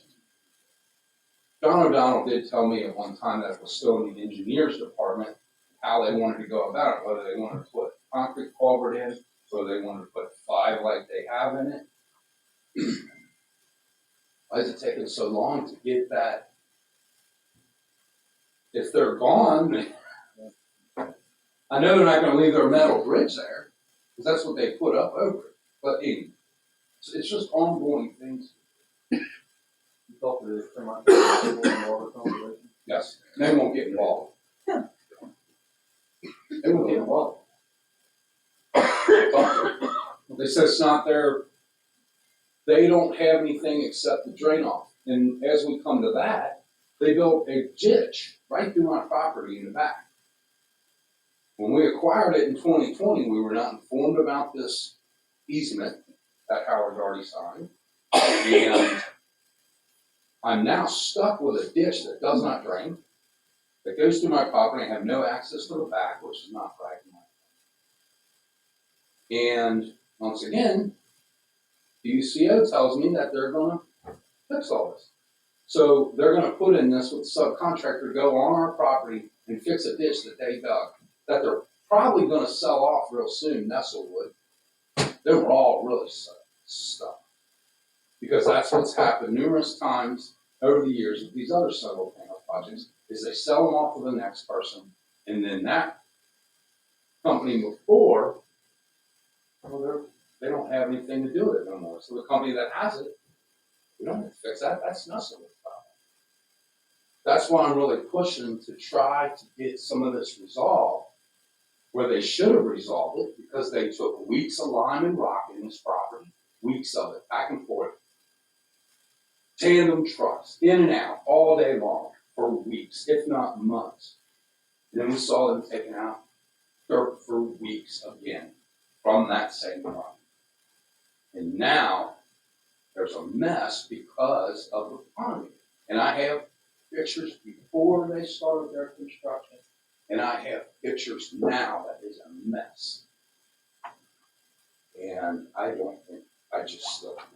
John O'Donnell did tell me at one time that it was still in the engineer's department, how they wanted to go about it, whether they wanted to put concrete culvert in, whether they wanted to put 5 like they have in it. Why is it taking so long to get that? If they're gone, I know they're not gonna leave their metal bridge there, because that's what they put up over it. But it's just ongoing things. You talk to the Fremont Water Conservation? Yes, they won't get involved. They won't get involved. They said it's not their, they don't have anything except the drain off. And as we come to that, they built a ditch right through my property in the back. When we acquired it in 2020, we were not informed about this easement that Howard already signed. And I'm now stuck with a ditch that does not drain, that goes through my property. I have no access to the back, which is not right. And once again, the UCO tells me that they're gonna fix all this. So they're gonna put in this with the subcontractor to go on our property and fix a ditch that they dug, that they're probably gonna sell off real soon, Nestlewood. They were all really stuck. Because that's what's happened numerous times over the years with these other solar panel projects, is they sell them off to the next person, and then that company before, well, they don't have anything to do with it no more. So the company that has it, we don't have to fix that. That's Nestlewood's problem. That's why I'm really pushing to try to get some of this resolved, where they should have resolved it, because they took weeks of lime and rock in this property, weeks of it, back and forth. Tandem trucks, in and out, all day long, for weeks, if not months. And then we saw them taking out dirt for weeks again from that same property. And now there's a mess because of the economy. And I have pictures before they started their construction, and I have pictures now that is a mess. And I don't think, I just still cannot.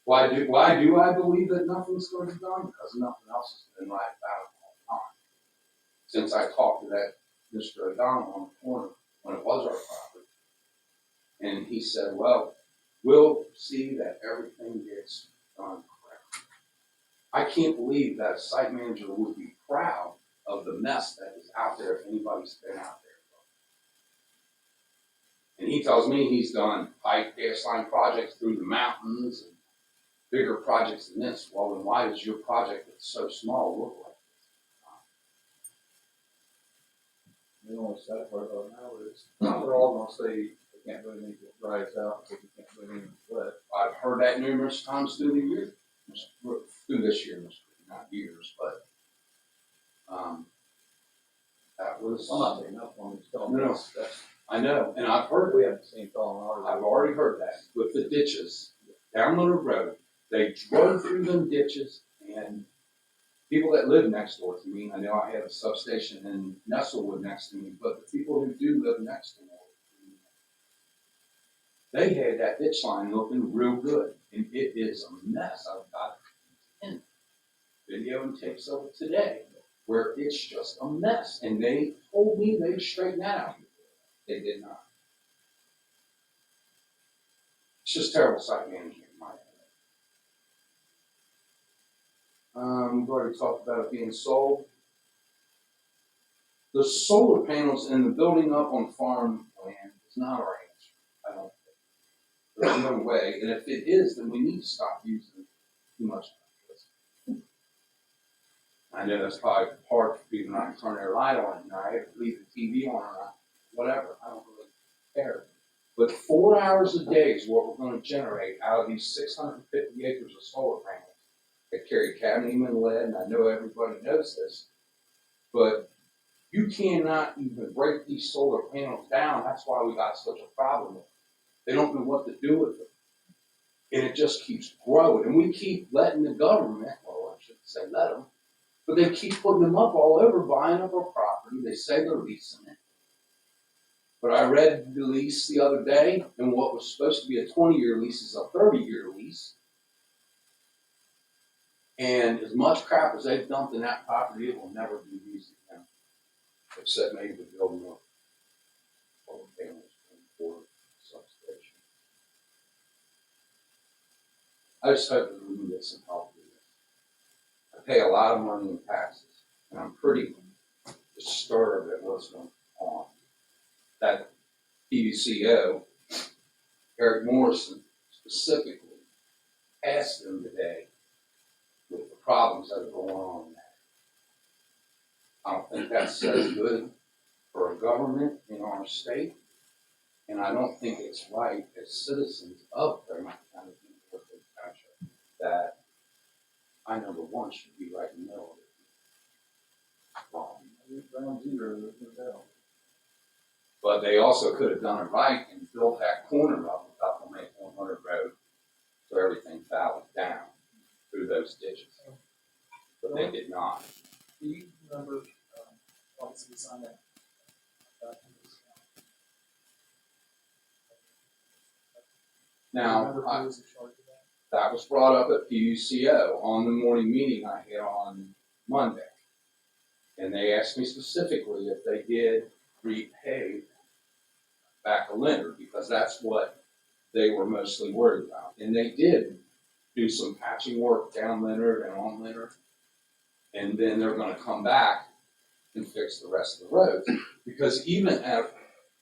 Why do I believe that nothing's going to be done? Because nothing else has been right about it all the time. Since I talked to that Mr. O'Donnell on the corner when it was our property. And he said, well, we'll see that everything gets done correctly. I can't believe that a site manager would be proud of the mess that is out there if anybody's been out there. And he tells me he's done pipe gas line projects through the mountains and bigger projects than this. Well, then why does your project that's so small look like this? The only sad part about it now is they're all gonna say they can't do anything to dry us out, so we can't do anything wet. I've heard that numerous times through the year, through this year, not years, but that was. I'm not saying nothing, I'm just telling you. No. I know, and I've heard. We haven't seen falling ours. I've already heard that with the ditches down the road. They drove through them ditches, and people that live next door to me, I know I have a substation in Nestlewood next to me, but the people who do live next to me, they had that ditch line looking real good, and it is a mess. I've got video and tapes of it today where it's just a mess, and they told me they'd straighten that out. They did not. It's just terrible site management, in my opinion. We've already talked about it being sold. The solar panels and the building up on farm land is not our answer. I don't think. There's no way. And if it is, then we need to stop using too much electricity. I know that's probably hard for people not to turn their light on at night, or leave the TV on or not, whatever. I don't really care. But 4 hours a day is what we're going to generate out of these 650 acres of solar panels that carry cadmium and lead, and I know everybody knows this, but you cannot even break these solar panels down. That's why we got such a problem with them. They don't know what to do with them. And it just keeps growing. And we keep letting the government, well, I shouldn't say let them, but they keep putting them up all over, buying up our property. They say they're leasing it. But I read the lease the other day, and what was supposed to be a 20-year lease is a 30-year lease. And as much crap as they've dumped in that property, it will never be used again. Except maybe to build more solar panels for substation. I just hope that we can get some help with this. I pay a lot of money in taxes, and I'm pretty disturbed at what's going on. That PUCO, Eric Morrison specifically, asked them today with the problems that are going on there. I don't think that says good for a government in our state, and I don't think it's right as citizens of Fairmont County Township that I, number one, should be right in the middle of it. Ground zero, there's no doubt. But they also could have done it right and built that corner up without the Main 100 road, so everything valleyed down through those ditches. But they did not. Do you remember, obviously we signed that? Now, Remember who was in charge of that? that was brought up at PUCO on the morning meeting I had on Monday. And they asked me specifically if they did repay back a lender, because that's what they were mostly worried about. And they did do some patching work down Leonard and on Leonard. And then they're gonna come back and fix the rest of the roads. Because even at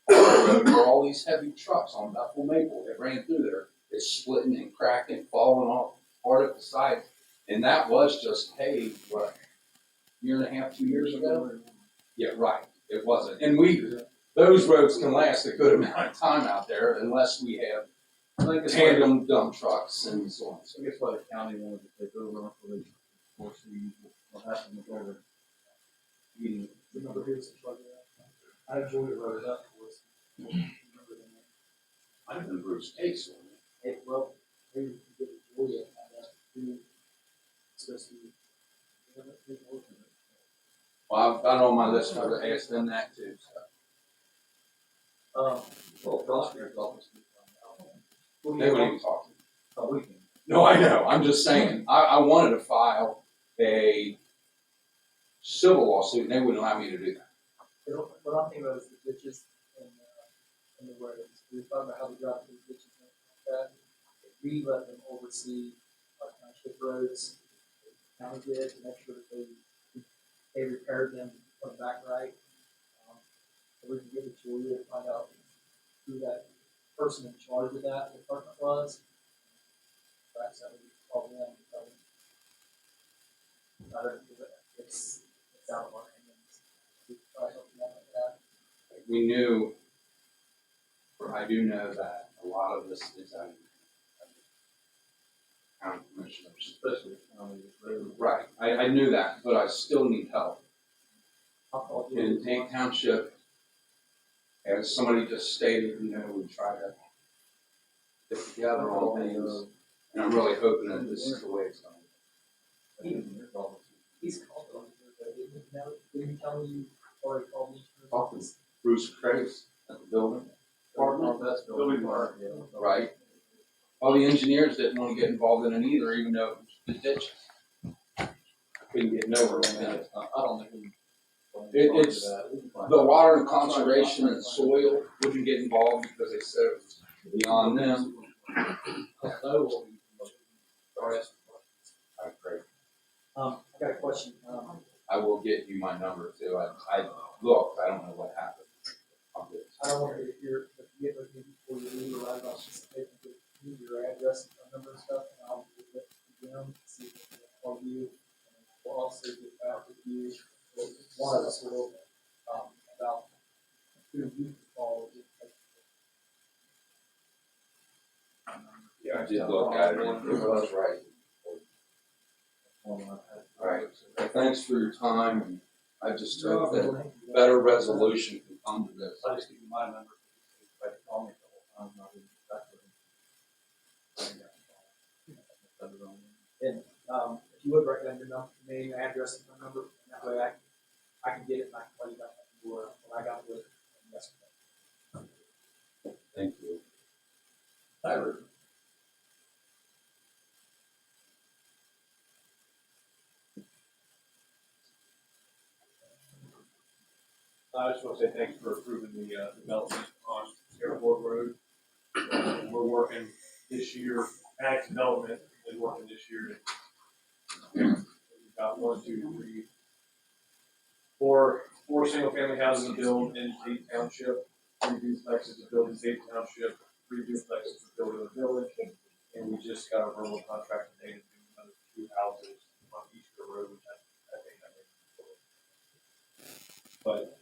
where all these heavy trucks on Bethel Maple that ran through there, it's splitting and cracking, falling off part of the side. And that was just paved, what, year and a half, 2 years ago? Yeah, right, it wasn't. And those roads can last a good amount of time out there unless we have tandem dump trucks and so on. I guess why the county wanted to take over operations, of course, what happened with all the meeting. Remember who was in charge of that? I enjoyed it, wrote it up for us. Remember the name? I've been Bruce Case on it. Hey, well, maybe we can get Julia on that, who, supposed to be. Well, I've got on my list to ask them that too, so. Well, prosecutor's office. They wouldn't even talk to me. Oh, we can. No, I know, I'm just saying, I wanted to file a civil lawsuit and they wouldn't allow me to do that. What I'm thinking about is the ditches and the roads. We were talking about how we got these ditches and everything like that. If we let them oversee our township roads, the county did, to make sure that they repaired them, put them back right. So we can give it to Julia to find out who that person in charge of that department was. Perhaps that would call them. I don't know, it's out of our hands. We can try something out like that. We knew, or I do know that a lot of this is out of county commissioners. Especially the county is really. Right, I knew that, but I still need help. I'll call you. In Tank Township, as somebody just stated, we try to get together on things, and I'm really hoping that this is the way it's going. He's called on you, didn't you tell me you already called me? Talking Bruce Trace at the building department, That's building part, yeah. right? All the engineers didn't want to get involved in it either, even though it was the ditches. I couldn't get nowhere on that. I don't think we. It's the water and conservation and soil wouldn't get involved because they said it was beyond them. I agree. I got a question, I will get you my number too. I looked, I don't know what happened. I'll get it. I don't want to get with me before you leave, or I was just taking your address and phone number and stuff, and I'll get with them, see if they can call you, and we'll also get back with you. One of us will, about who you can call. Yeah, I did look at it, and it was right. All right, thanks for your time, and I just hope that better resolution can come to this. I just give you my number. Try to call me a couple times, and I'll be back with him. And, if you would recommend your name, address, and phone number, and that way I can get it, and I can call you back when I got with it. Yes. Thank you. Tyler. I just want to say thanks for approving the development on Airport Road. We're working this year, ag development is working this year. We've got 1, 2, 3, 4 single family houses to build in Tate Township, 3 duplexes to build in Tate Township, 3 duplexes to build in the village. And we just got a verbal contract today to do another 2 houses on Easter Road, which I think that makes sense. But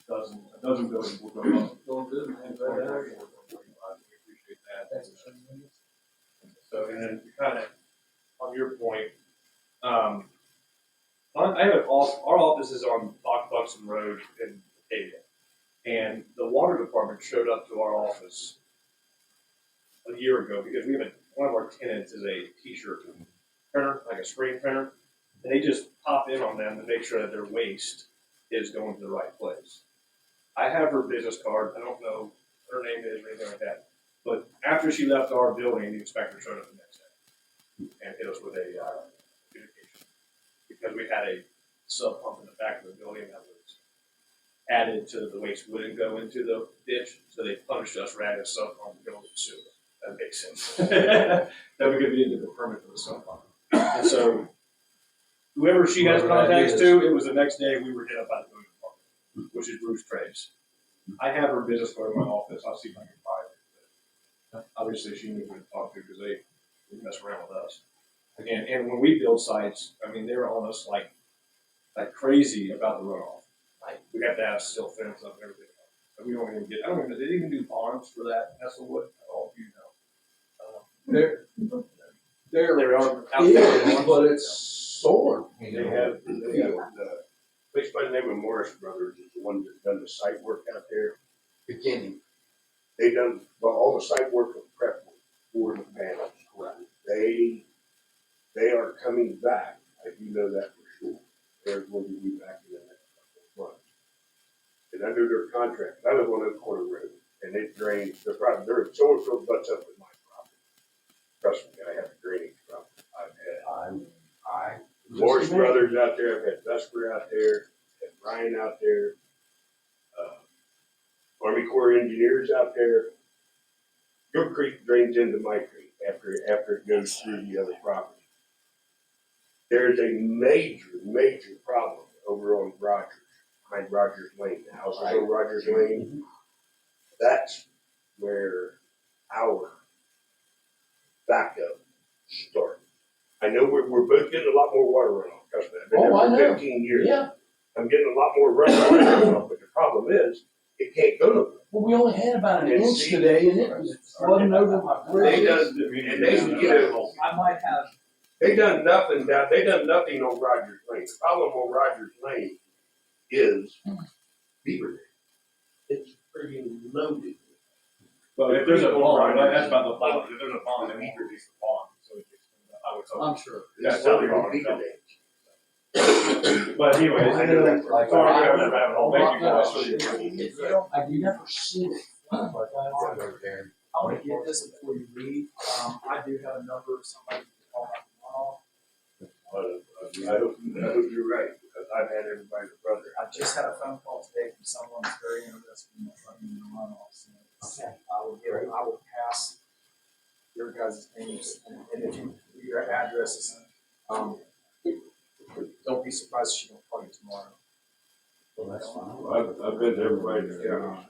a dozen buildings will go up. Going good, man. We appreciate that. So, and then kind of on your point, I have our office is on Buxton Road in Batavia, and the water department showed up to our office a year ago because we have one of our tenants is a T-shirt printer, like a screen printer, and they just pop in on them to make sure that their waste is going to the right place. I have her business card. I don't know what her name is or anything like that. But after she left our building, the inspector showed up the next day and hit us with a communication because we had a sub pump in the back of the building that was added to the waste wouldn't go into the ditch, so they punished us for adding a sub pump to go into the sewer. That makes sense. That we could be into the permit for the sub pump. And so whoever she has contacts to, it was the next day we were hit up by the building department, which is Bruce Trace. I have her business card in my office. I'll see if I can find it. But obviously, she knew who to talk to because they mess around with us. Again, and when we build sites, I mean, they're on us like crazy about the runoff. Like we have to have silt fence up and everything. And we don't even get. I don't even. Did they even do ponds for that Nestlewood at all? You know. They are out there, But it's solar. They have the place by the name of Morris Brothers is the one that's done the site work out there. Beginning. They done, well, all the site work was prep for the panels. Correct. They are coming back. I do know that for sure. They're going to be back in the next couple of months. And under their contract, I live on Oak Corner Road, and it drains, their solar field butts up with my property. Trust me, I have a drainage problem. Morris Brothers out there, I've had Vesper out there, had Ryan out there, Army Corps of Engineers out there. Your creek drains into my creek after it goes through the other property. There's a major problem over on Rogers, behind Rogers Lane, the house is on Rogers Lane. That's where our backup starts. I know we're both getting a lot more water runoff, trust me, I've been there for 15 years. Yeah. I'm getting a lot more runoff, but the problem is, it can't go nowhere. Well, we only had about an inch today, and it was flooding over my bridge. I might have. They done nothing on Rogers Lane. The problem on Rogers Lane is Beaver Dam. It's freaking loaded. But if there's a bond, that's about the bond. If there's a bond, then we reduce the bond. So it gets, I would hope. I'm sure. That's It's how we loaded are. on Beaver Dam. But anyways, I know that, sorry, we have a rabbit hole. Thank you guys. I've never seen it. I want to get this before you leave. I do have a number of somebody to call out tomorrow. I hope you're right, because I've had everybody's brother. I just had a phone call today from someone who's very interested in running the runoff. So I will pass your guys' names and if you, your addresses. Don't be surprised if she don't call you tomorrow. Well, that's fine. I've been to everybody's county.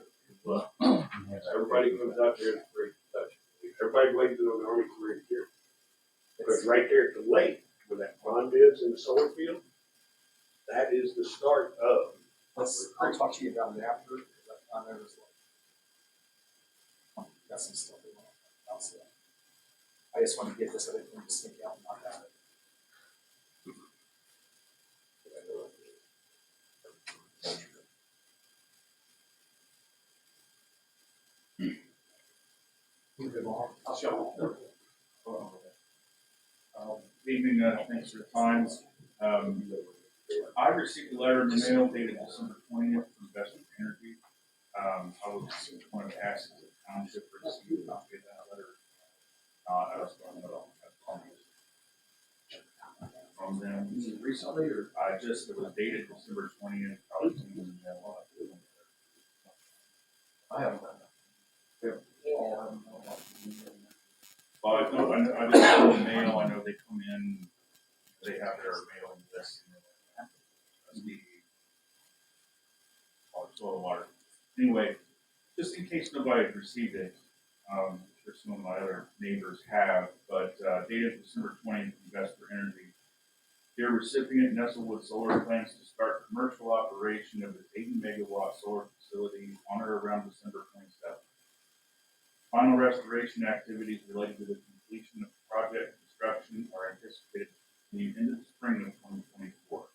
Everybody comes out there, it's great touch. Everybody waits on the Army Corps here. Because right there at the lake, where that pond is in the solar field, that is the start of. I'll talk to you about it after, because I know there's got some stuff we want to announce. I just want to get this other thing to sneak out and not have it. I'll show you. Evening, thanks for your time. I received a letter in the mail dated December 20th from Investment Energy. I was going to ask the township for a copy of that letter. I was going to from them recently, or it was dated December 20th, probably in the mail. soil and water. Anyway, just in case nobody's received it, I'm sure some of my other neighbors have, but dated December 20th, Investor Energy. Dear recipient, Nestlewood Solar plans to start commercial operation of its 80 megawatt solar facility on or around December 27th. Final restoration activities related to the completion of the project construction are anticipated to continue into the spring of 2024.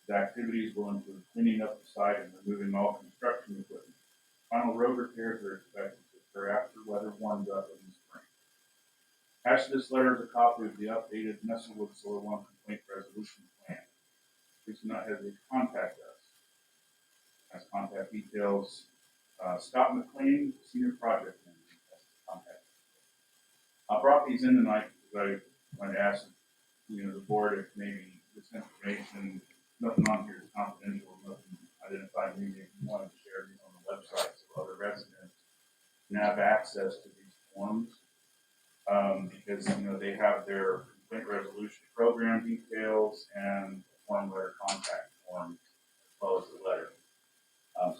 The activities will include cleaning up the site and removing all construction equipment. Final road repairs are expected to occur after weather warms up in the spring. Attached to this letter is a copy of the updated Nestlewood Solar 1 complaint resolution plan. Please do not hesitate to contact us. As contact details, Scott McLean, Senior Project Manager. That's the contact. I brought these in tonight because I wanted to ask, the board if maybe this information, nothing on here is confidential, nothing identified, maybe if you wanted to share these on the website so other residents can have access to these forms. Because, they have their complaint resolution program details and form letter contact form as well as the letter.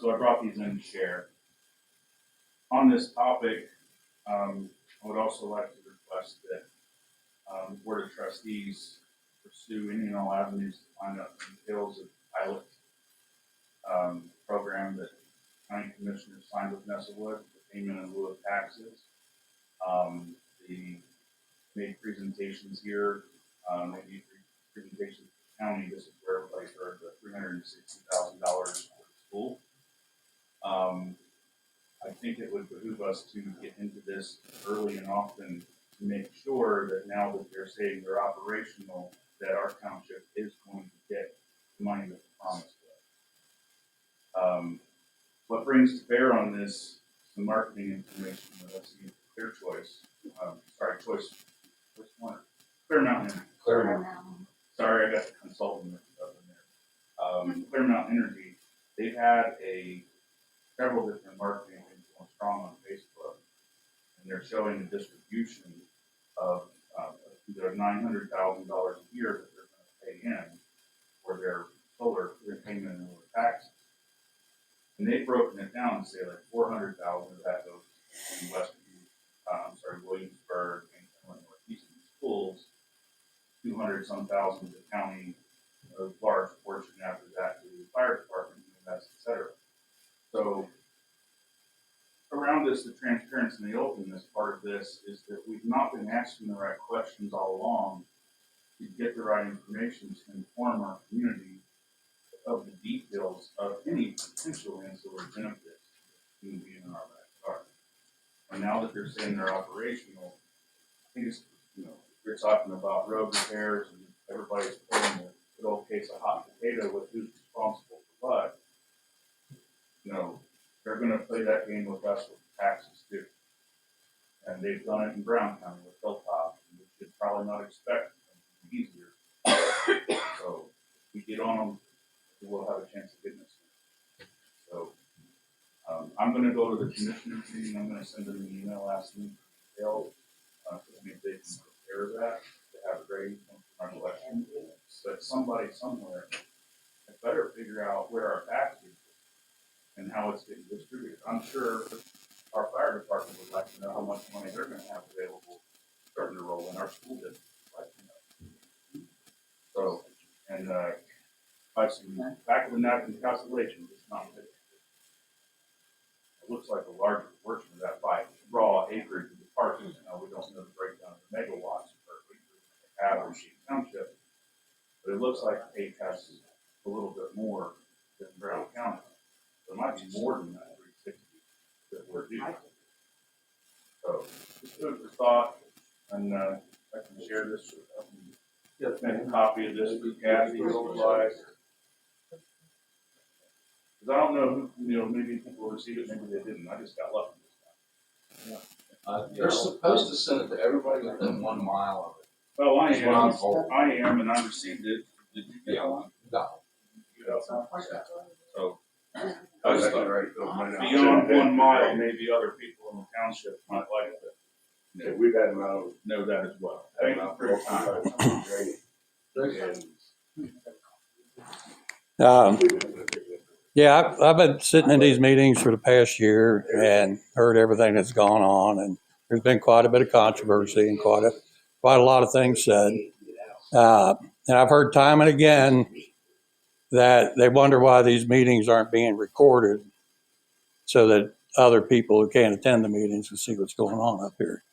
So I brought these in to share. On this topic, I would also like to request that the Board of Trustees pursue any and all avenues to find out details of the pilot program that county commissioners signed with Nestlewood, the payment in lieu of taxes. The made presentations here, maybe presentations to the county. This is where everybody heard the $360,000 for the school. I think it would behoove us to get into this early and often to make sure that now that they're saying they're operational, that our township is going to get the money that they promised us. What brings to bear on this, the marketing information that I've seen for Clear Choice, Clear Mountain. Sorry, I got the consultant mixed up in there. Clear Mountain Energy, they've had several different marketing things going strong on Facebook, and they're showing the distribution of either $900,000 a year that they're going to pay in for their solar payment and lower taxes. And they've broken it down and say like $400,000 of that goes in Williamsburg and Northeastern schools, 200-some thousand to the county, a large portion after that to the fire department, et cetera. So around this, the transparency and the openness part of this is that we've not been asking the right questions all along to get the right information to inform our community of the details of any potential ancillary benefits to being in our backyard. And now that they're saying they're operational, I think it's, you're talking about road repairs and everybody's playing the good old case of hot potato with who's responsible for what. They're going to play that game with us with taxes too. And they've done it in Brown County with Hilltop, and we should probably not expect them to be easier. So if we get on them, we'll have a chance of getting this. So I'm going to go to the commissioners meeting. I'm going to send them an email asking for details so maybe they can prepare that to have it ready for my election. But somebody somewhere had better figure out where our tax is and how it's getting distributed. I'm sure our fire department would like to know how much money they're going to have available starting to roll in. Our school district would like to know. So, and by some back of the napkin calculations, it's not good. It looks like a larger portion of that by raw acreage of the parcels. Now, we don't know the breakdown of the megawatts per acre they have in Sheep Township, but it looks like the has a little bit more than Brown County. There might be more than that 360 that we're due. So, just food for thought, and I can share this with make a copy of this with Kathy, otherwise. Because I don't know who, maybe people received it, maybe they didn't. I just got lucky this time. They're supposed to send it to everybody within 1 mile of it. Well, I am, and I received it. Did you get one? No. So, beyond 1 mile, maybe other people in the township might like it. Yeah, we've had them out. Know that as well. Thank you for your time. Yeah, I've been sitting in these meetings for the past year and heard everything that's gone on, and there's been quite a bit of controversy and quite a lot of things said. And I've heard time and again that they wonder why these meetings aren't being recorded so that other people who can't attend the meetings can see what's going on up here.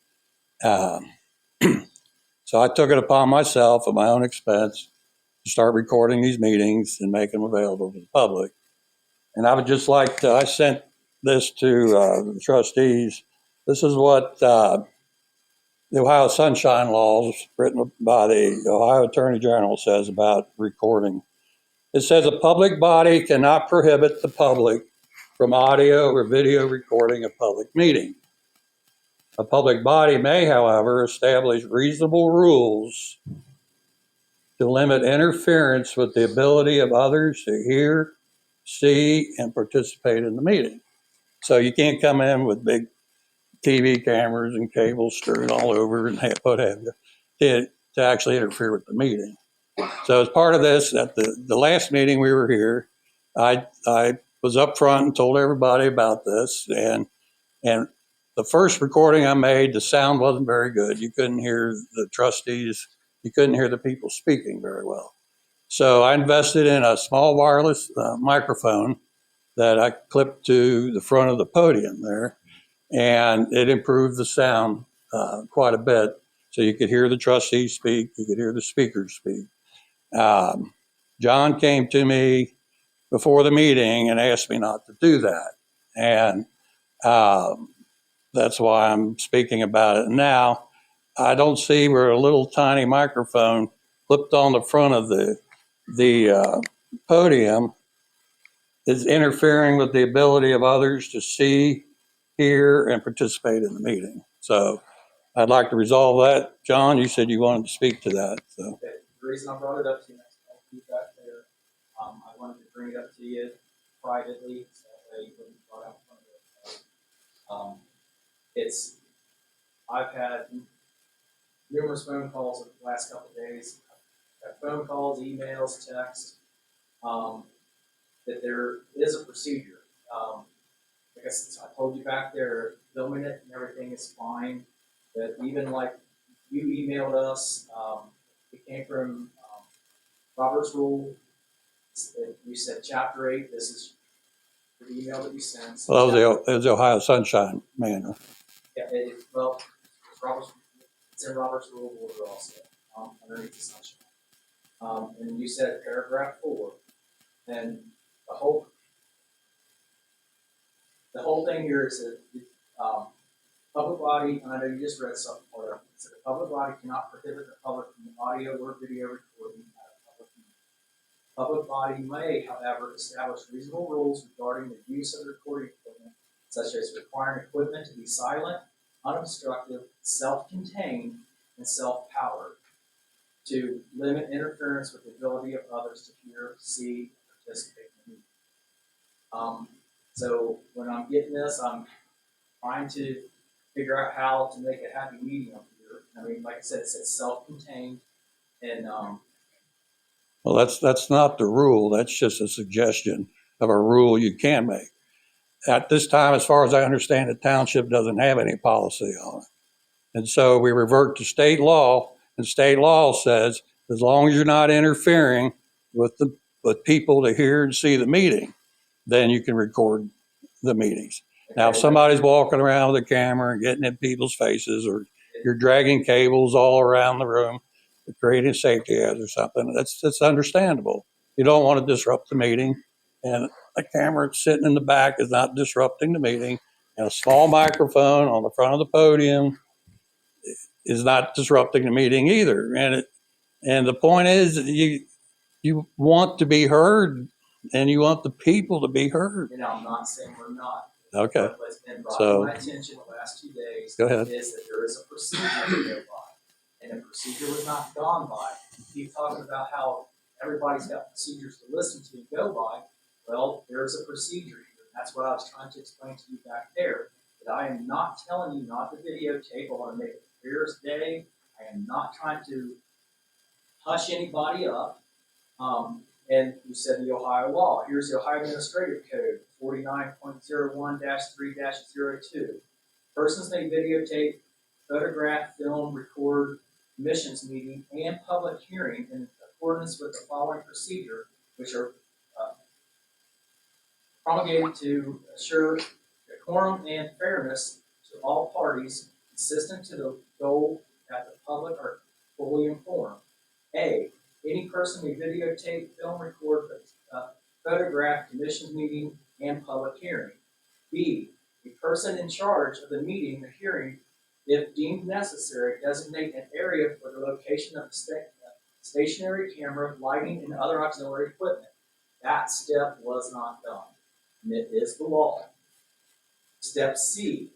So I took it upon myself at my own expense to start recording these meetings and making them available to the public. And I would just like to, I sent this to the trustees. This is what the Ohio Sunshine Laws, written by the Ohio Attorney General, says about recording. It says a public body cannot prohibit the public from audio or video recording a public meeting. A public body may, however, establish reasonable rules to limit interference with the ability of others to hear, see, and participate in the meeting. So you can't come in with big TV cameras and cables strewn all over and what have you to actually interfere with the meeting. So as part of this, at the last meeting we were here, I was up front and told everybody about this. And the first recording I made, the sound wasn't very good. You couldn't hear the trustees. You couldn't hear the people speaking very well. So I invested in a small wireless microphone that I clipped to the front of the podium there, and it improved the sound quite a bit. So you could hear the trustees speak, you could hear the speakers speak. John came to me before the meeting and asked me not to do that. And that's why I'm speaking about it now. I don't see where a little tiny microphone clipped on the front of the podium is interfering with the ability of others to see, hear, and participate in the meeting. So I'd like to resolve that. John, you said you wanted to speak to that. So. Okay, the reason I brought it up to you, next time you got there, I wanted to bring it up to you privately, so that way you wouldn't brought out in front of it. I've had numerous phone calls over the last couple of days. I've had phone calls, emails, texts, that there is a procedure. Like I told you back there, filming it and everything is fine, but even like you emailed us, it came from Robert's Rule. You said Chapter 8, this is the email that you sent. So Well, it was the Ohio Sunshine Manual. Yeah, it's in Robert's Rule of Order also, underneath the sunshine. And you said paragraph 4, and the whole thing here is that public body, and I know you just read something for it, so the public body cannot prohibit the public from audio or video recording at a public meeting. Public body may, however, establish reasonable rules regarding the use of the recording equipment, such as requiring equipment to be silent, unobstructed, self-contained, and self-powered, to limit interference with the ability of others to hear, see, and participate in the meeting. So when I'm getting this, I'm trying to figure out how to make a happy medium here. I mean, like I said, it says self-contained, and Well, that's not the rule. That's just a suggestion of a rule you can make. At this time, as far as I understand, the township doesn't have any policy on it. And so we revert to state law, and state law says as long as you're not interfering with people to hear and see the meeting, then you can record the meetings. Now, if somebody's walking around with a camera and getting in people's faces, or you're dragging cables all around the room, creating safety hazard or something, that's understandable. You don't want to disrupt the meeting, and a camera sitting in the back is not disrupting the meeting, and a small microphone on the front of the podium is not disrupting the meeting either. And the point is, you want to be heard, and you want the people to be heard. you know, I'm not saying we're not. Okay. What's been brought So- to my attention the last 2 days Go ahead. is that there is a procedure to go by, and the procedure was not gone by. Keep talking about how everybody's got procedures to listen to and go by. Well, there's a procedure here. That's what I was trying to explain to you back there. That I am not telling you not to videotape. I want to make it clear as day. I am not trying to hush anybody up. And you said the Ohio law. Here's the Ohio Administrative Code, 49.01-3-02. Persons may videotape, photograph, film, record commissions meeting and public hearing in accordance with the following procedure, which are promulgated to assure decorum and fairness to all parties, consistent to the goal that the public are fully informed. A, any person may videotape, film, record, photograph commission's meeting and public hearing. B, a person in charge of the meeting, the hearing, if deemed necessary, designate an area for the location of the stationary camera, lighting, and other auxiliary equipment. That step was not done, and it is the law. Step C,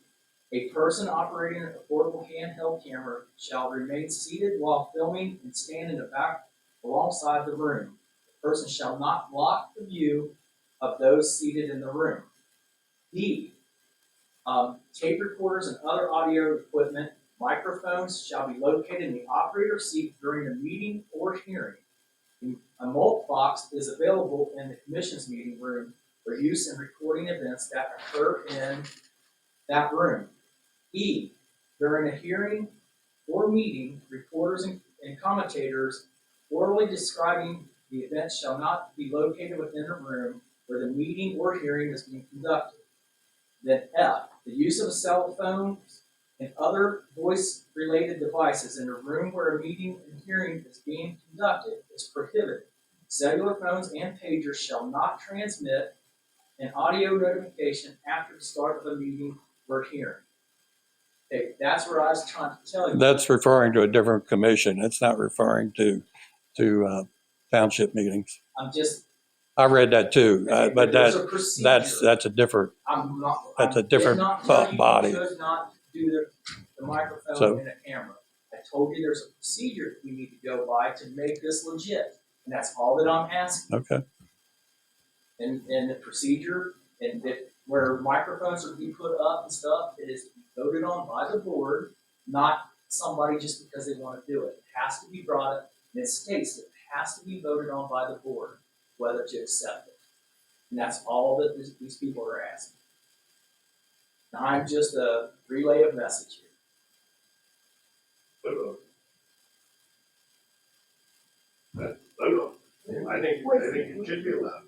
a person operating a portable handheld camera shall remain seated while filming and stand in the back alongside the room. The person shall not block the view of those seated in the room. D, tape recorders and other audio equipment, microphones shall be located in the operator's seat during the meeting or hearing. A mult box is available in the commission's meeting room for use in recording events that occur in that room. E, during a hearing or meeting, reporters and commentators orally describing the event shall not be located within a room where the meeting or hearing is being conducted. Then F, the use of a cell phone and other voice-related devices in a room where a meeting and hearing is being conducted is prohibited. Cellular phones and pagers shall not transmit an audio notification after the start of a meeting or hearing. Okay, that's what I was trying to tell you. That's referring to a different commission. It's not referring to township meetings. I read that too, but there's a procedure. that's a different, that's a different body. You could not do the microphone So- and a camera. I told you there's a procedure that we need to go by to make this legit, and that's all that I'm asking. Okay. And the procedure, and that where microphones are being put up and stuff, it is voted on by the board, not somebody just because they want to do it. It has to be brought up, and it states that it has to be voted on by the board, whether to accept it. And that's all that these people are asking. Now, I'm just a relay of message here. I think it should be allowed.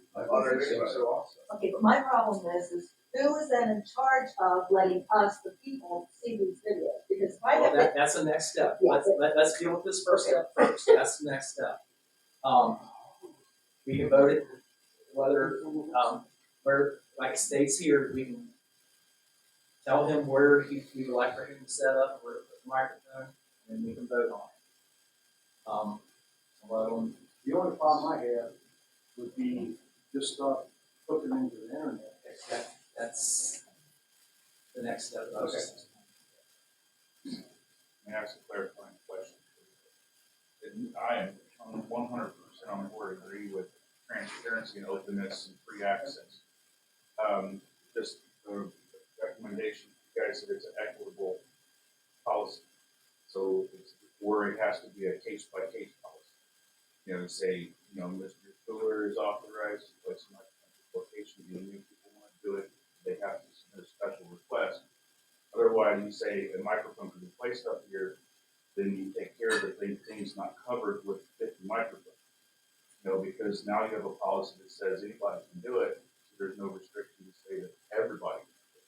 Okay, but my problem is who is then in charge of letting us, the people, see these videos? Because if I Well, have, that's the next step. Yeah. Let's deal with this first step first. That's the next step. We can vote it whether, where, like it states here, we can tell him where we would like for him to set up, where to put the microphone, and we can vote on it. Well, The only problem I have would be just stuff hooking into the internet. that's the next step. Let me ask a clarifying question. And I am 100% on board, agree with transparency and openness and free access. Just the recommendation, you guys said it's an equitable policy. So it's, or it has to be a case by case policy. You know, say, you know, Mr. Fuller is authorized to place a location, you know, new people want to do it, they have to submit a special request. Otherwise, you say a microphone can be placed up here, then you take care of the things not covered with 50 microphones. You know, because now you have a policy that says anybody can do it, so there's no restriction to say that everybody can do it.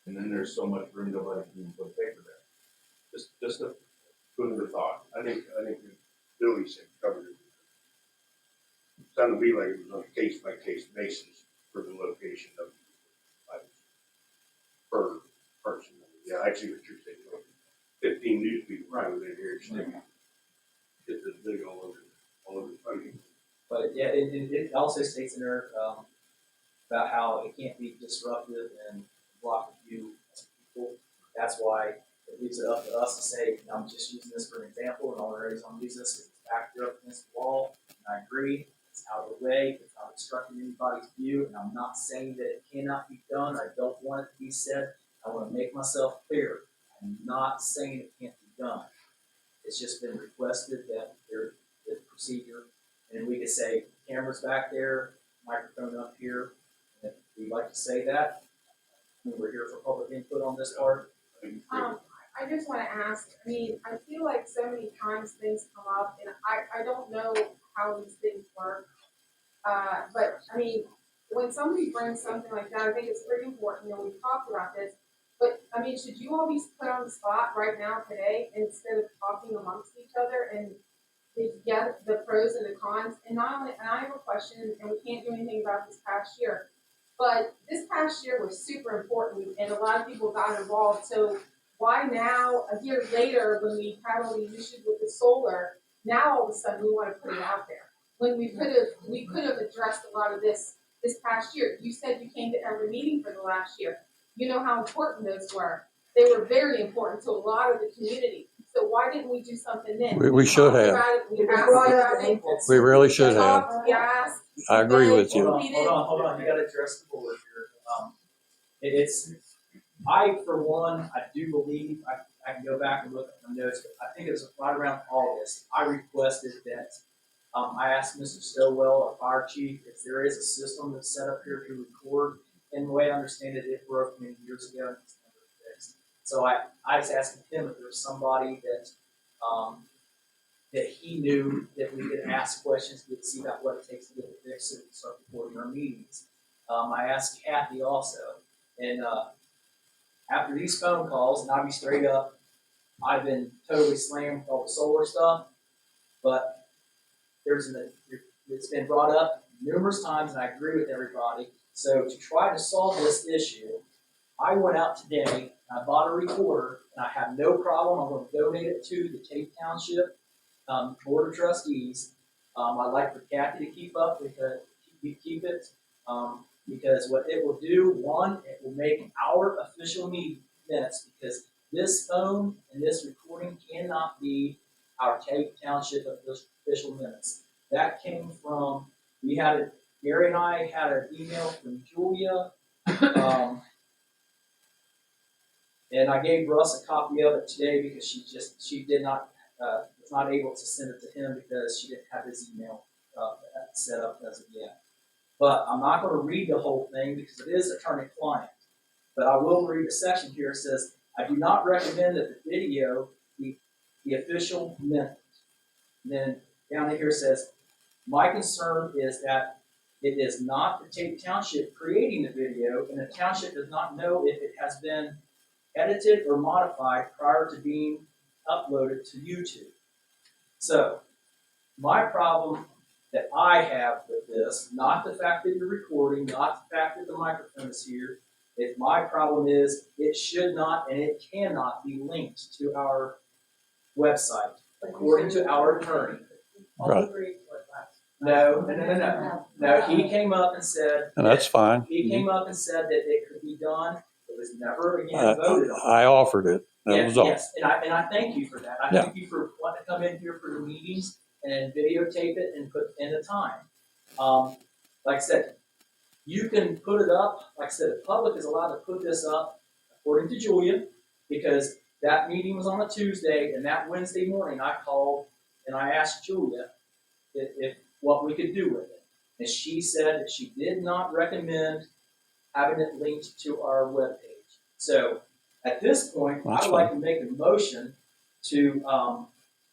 And then there's so much room, nobody can even put paper there. Just a food for thought. I think Billy said covered it. It sounded to me like it was on a case by case basis for the location of items per person. Yeah, I see what you're saying. 15 news people right over here sticking get this big all over the country. But yeah, it also states in there about how it can't be disruptive and block the view of people. That's why it leaves it up to us to say, and I'm just using this for an example, and all the reason I'm using this is it's back there up against the wall, and I agree, it's out of the way, it's not obstructing anybody's view, and I'm not saying that it cannot be done, I don't want it to be said, I want to make myself clear. I'm not saying it can't be done. It's just been requested that there's a procedure, and we could say, cameras back there, microphone up here. If you'd like to say that, we're here for public input on this part. I just wanna ask, I mean, I feel like so many times things come up, and I don't know how these things work. But, I mean, when somebody brings something like that, I think it's pretty important, and we've talked about this. But, I mean, should you all be put on the spot right now today, instead of talking amongst each other and to get the pros and the cons? And not only, and I have a question, and we can't do anything about this past year, but this past year was super important, and a lot of people got involved, so why now, a year later, when we had all these issues with the solar, now all of a sudden we wanna put it out there? When we could have addressed a lot of this past year. You said you came to every meeting for the last year. You know how important those were. They were very important to a lot of the community. So why didn't we do something then? We should talked have. about it, we asked about it. We really should We have. talked, we asked. I agree with Hold you. on, hold on, you gotta address the board here. It's, I, for one, I do believe, I can go back and look at my notes, but I think it was right around August, I requested that, I asked Mr. Stowell, our fire chief, if there is a system that's set up here to record. And the way I understand it, it broke many years ago and it's never fixed. So I was asking him if there was somebody that, that he knew that we could ask questions, we could see about what it takes to get it fixed so we can start recording our meetings. I asked Kathy also, and, after these phone calls, and I'll be straight up, I've been totally slammed with all the solar stuff, but it's been brought up numerous times, and I agree with everybody. So to try to solve this issue, I went out today, and I bought a recorder, and I have no problem, I'm gonna donate it to the Tate Township, Board of Trustees. I'd like for Kathy to keep up with it, keep it, because what it will do, one, it will make our official meeting minutes, because this phone and this recording cannot be our Tate Township official minutes. That came from, Gary and I had an email from Julia, and I gave Russ a copy of it today because she did not, was not able to send it to him because she didn't have his email, set up as of yet. But I'm not gonna read the whole thing because it is attorney-client. But I will read a section here. It says, I do not recommend that the video be the official method. And then down here it says, my concern is that it is not the Tate Township creating the video, and the township does not know if it has been edited or modified prior to being uploaded to YouTube. So, my problem that I have with this, not the fact that you're recording, not the fact that the microphone is here, my problem is it should not and it cannot be linked to our website, according to our attorney. Right. No, he came up and said. And that's fine. He came up and said that it could be done. It was never again voted on. I offered it. That was all. Yes, and I thank you for that. I thank you for wanting to come in here for the meetings and videotape it and put in the time. Like I said, you can put it up. Like I said, the public is allowed to put this up according to Julia, because that meeting was on a Tuesday, and that Wednesday morning I called and I asked Julia if what we could do with it. And she said that she did not recommend having it linked to our webpage. So at this point, I would like to make a motion to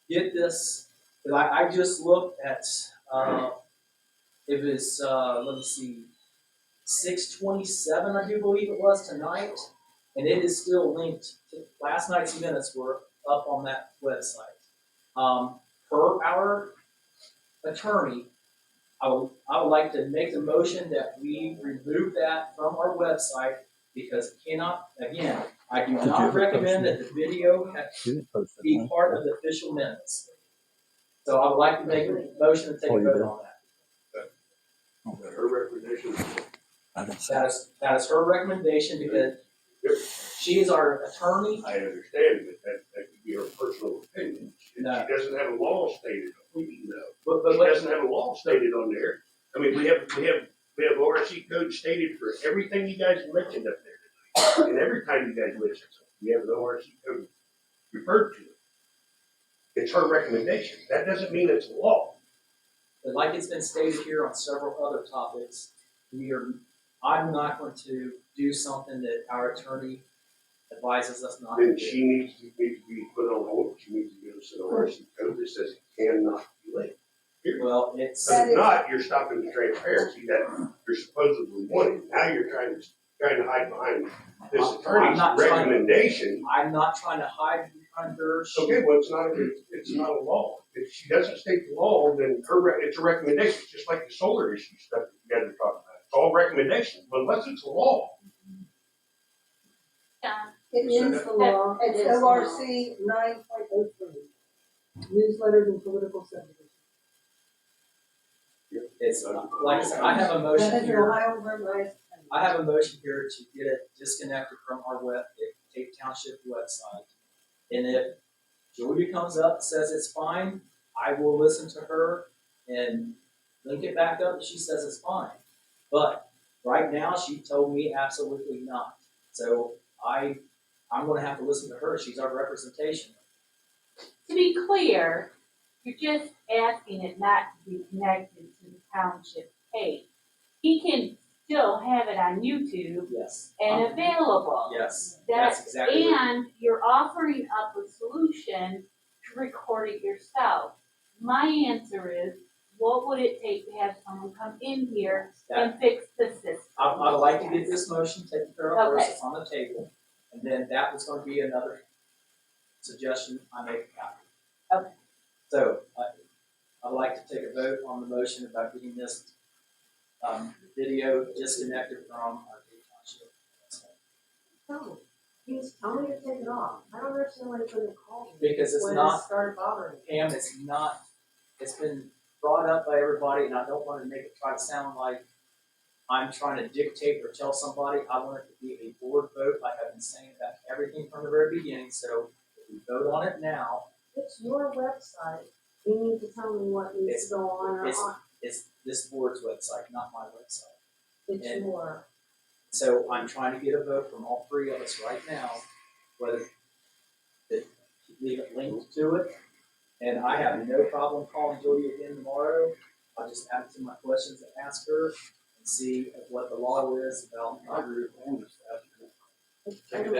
get this, because I just looked at, it was, let me see, 6:27, I do believe it was tonight, and it is still linked to, last night's minutes were up on that website. Per our attorney, I would like to make the motion that we remove that from our website, because it cannot, again, I do not recommend that the video be part of the official minutes. So I would like to make a motion to take a vote on that. Her recommendation. That is her recommendation, because she is our attorney. I understand, but that could be her personal opinion. No. She doesn't have a law stated, you know. But She doesn't have a law stated on there. I mean, we have ORC code stated for everything you guys mentioned up there tonight. And every time you guys mention something, we have an ORC code referred to it. It's her recommendation. That doesn't mean it's law. But like it's been stated here on several other topics, I'm not going to do something that our attorney advises us not to Then do. she needs to be put on hold, she needs to get us an RC code that says it cannot be late. Well, it's, Because if not, you're stopping the transparency that you're supposedly wanting. Now you're trying to hide behind this I'm attorney's not trying to- recommendation. I'm not trying to hide behind her. Okay, well, it's not a law. If she doesn't state the law, then it's a recommendation, It's just like the solar issue stuff that you guys are talking about. It's all recommendation, but unless it's a law. It is the law, it's ORC 9.03, newsletters and political subdivisions. It's, like I said, I have a motion That is an here. Ohio revised. I have a motion here to get it disconnected from our Cape Township website. And if Julia comes up and says it's fine, I will listen to her and link it back up if she says it's fine. But right now, she told me absolutely not. So I'm gonna have to listen to her. She's our representation. To be clear, you're just asking it not to be connected to the township page. He can still have it on YouTube Yes. and available. Yes, that's exactly what. And you're offering up a solution to record it yourself. My answer is, what would it take to have someone come in here and fix the system? I'd like to get this motion taken care of first, Okay. it's on the table, and then that was gonna be another suggestion I make after. Okay. So, I'd like to take a vote on the motion about getting this, video disconnected from our Cape Township website. No, he's telling me to take it off. I don't understand why he couldn't call me. Because it's when not- it started bothering me. Pam, it's been brought up by everybody, and I don't wanna make it try to sound like I'm trying to dictate or tell somebody. I want it to be a board vote, like I've been saying about everything from the very beginning, so if we vote on it now, It's your website. You need to tell me what needs to go on or it's- on. it's this board's website, not my website. It's and- your. So I'm trying to get a vote from all three of us right now, whether to leave it linked to it. And I have no problem calling Julia again tomorrow. I'll just add some of my questions and ask her and see what the law is about. I agree with Angus, I don't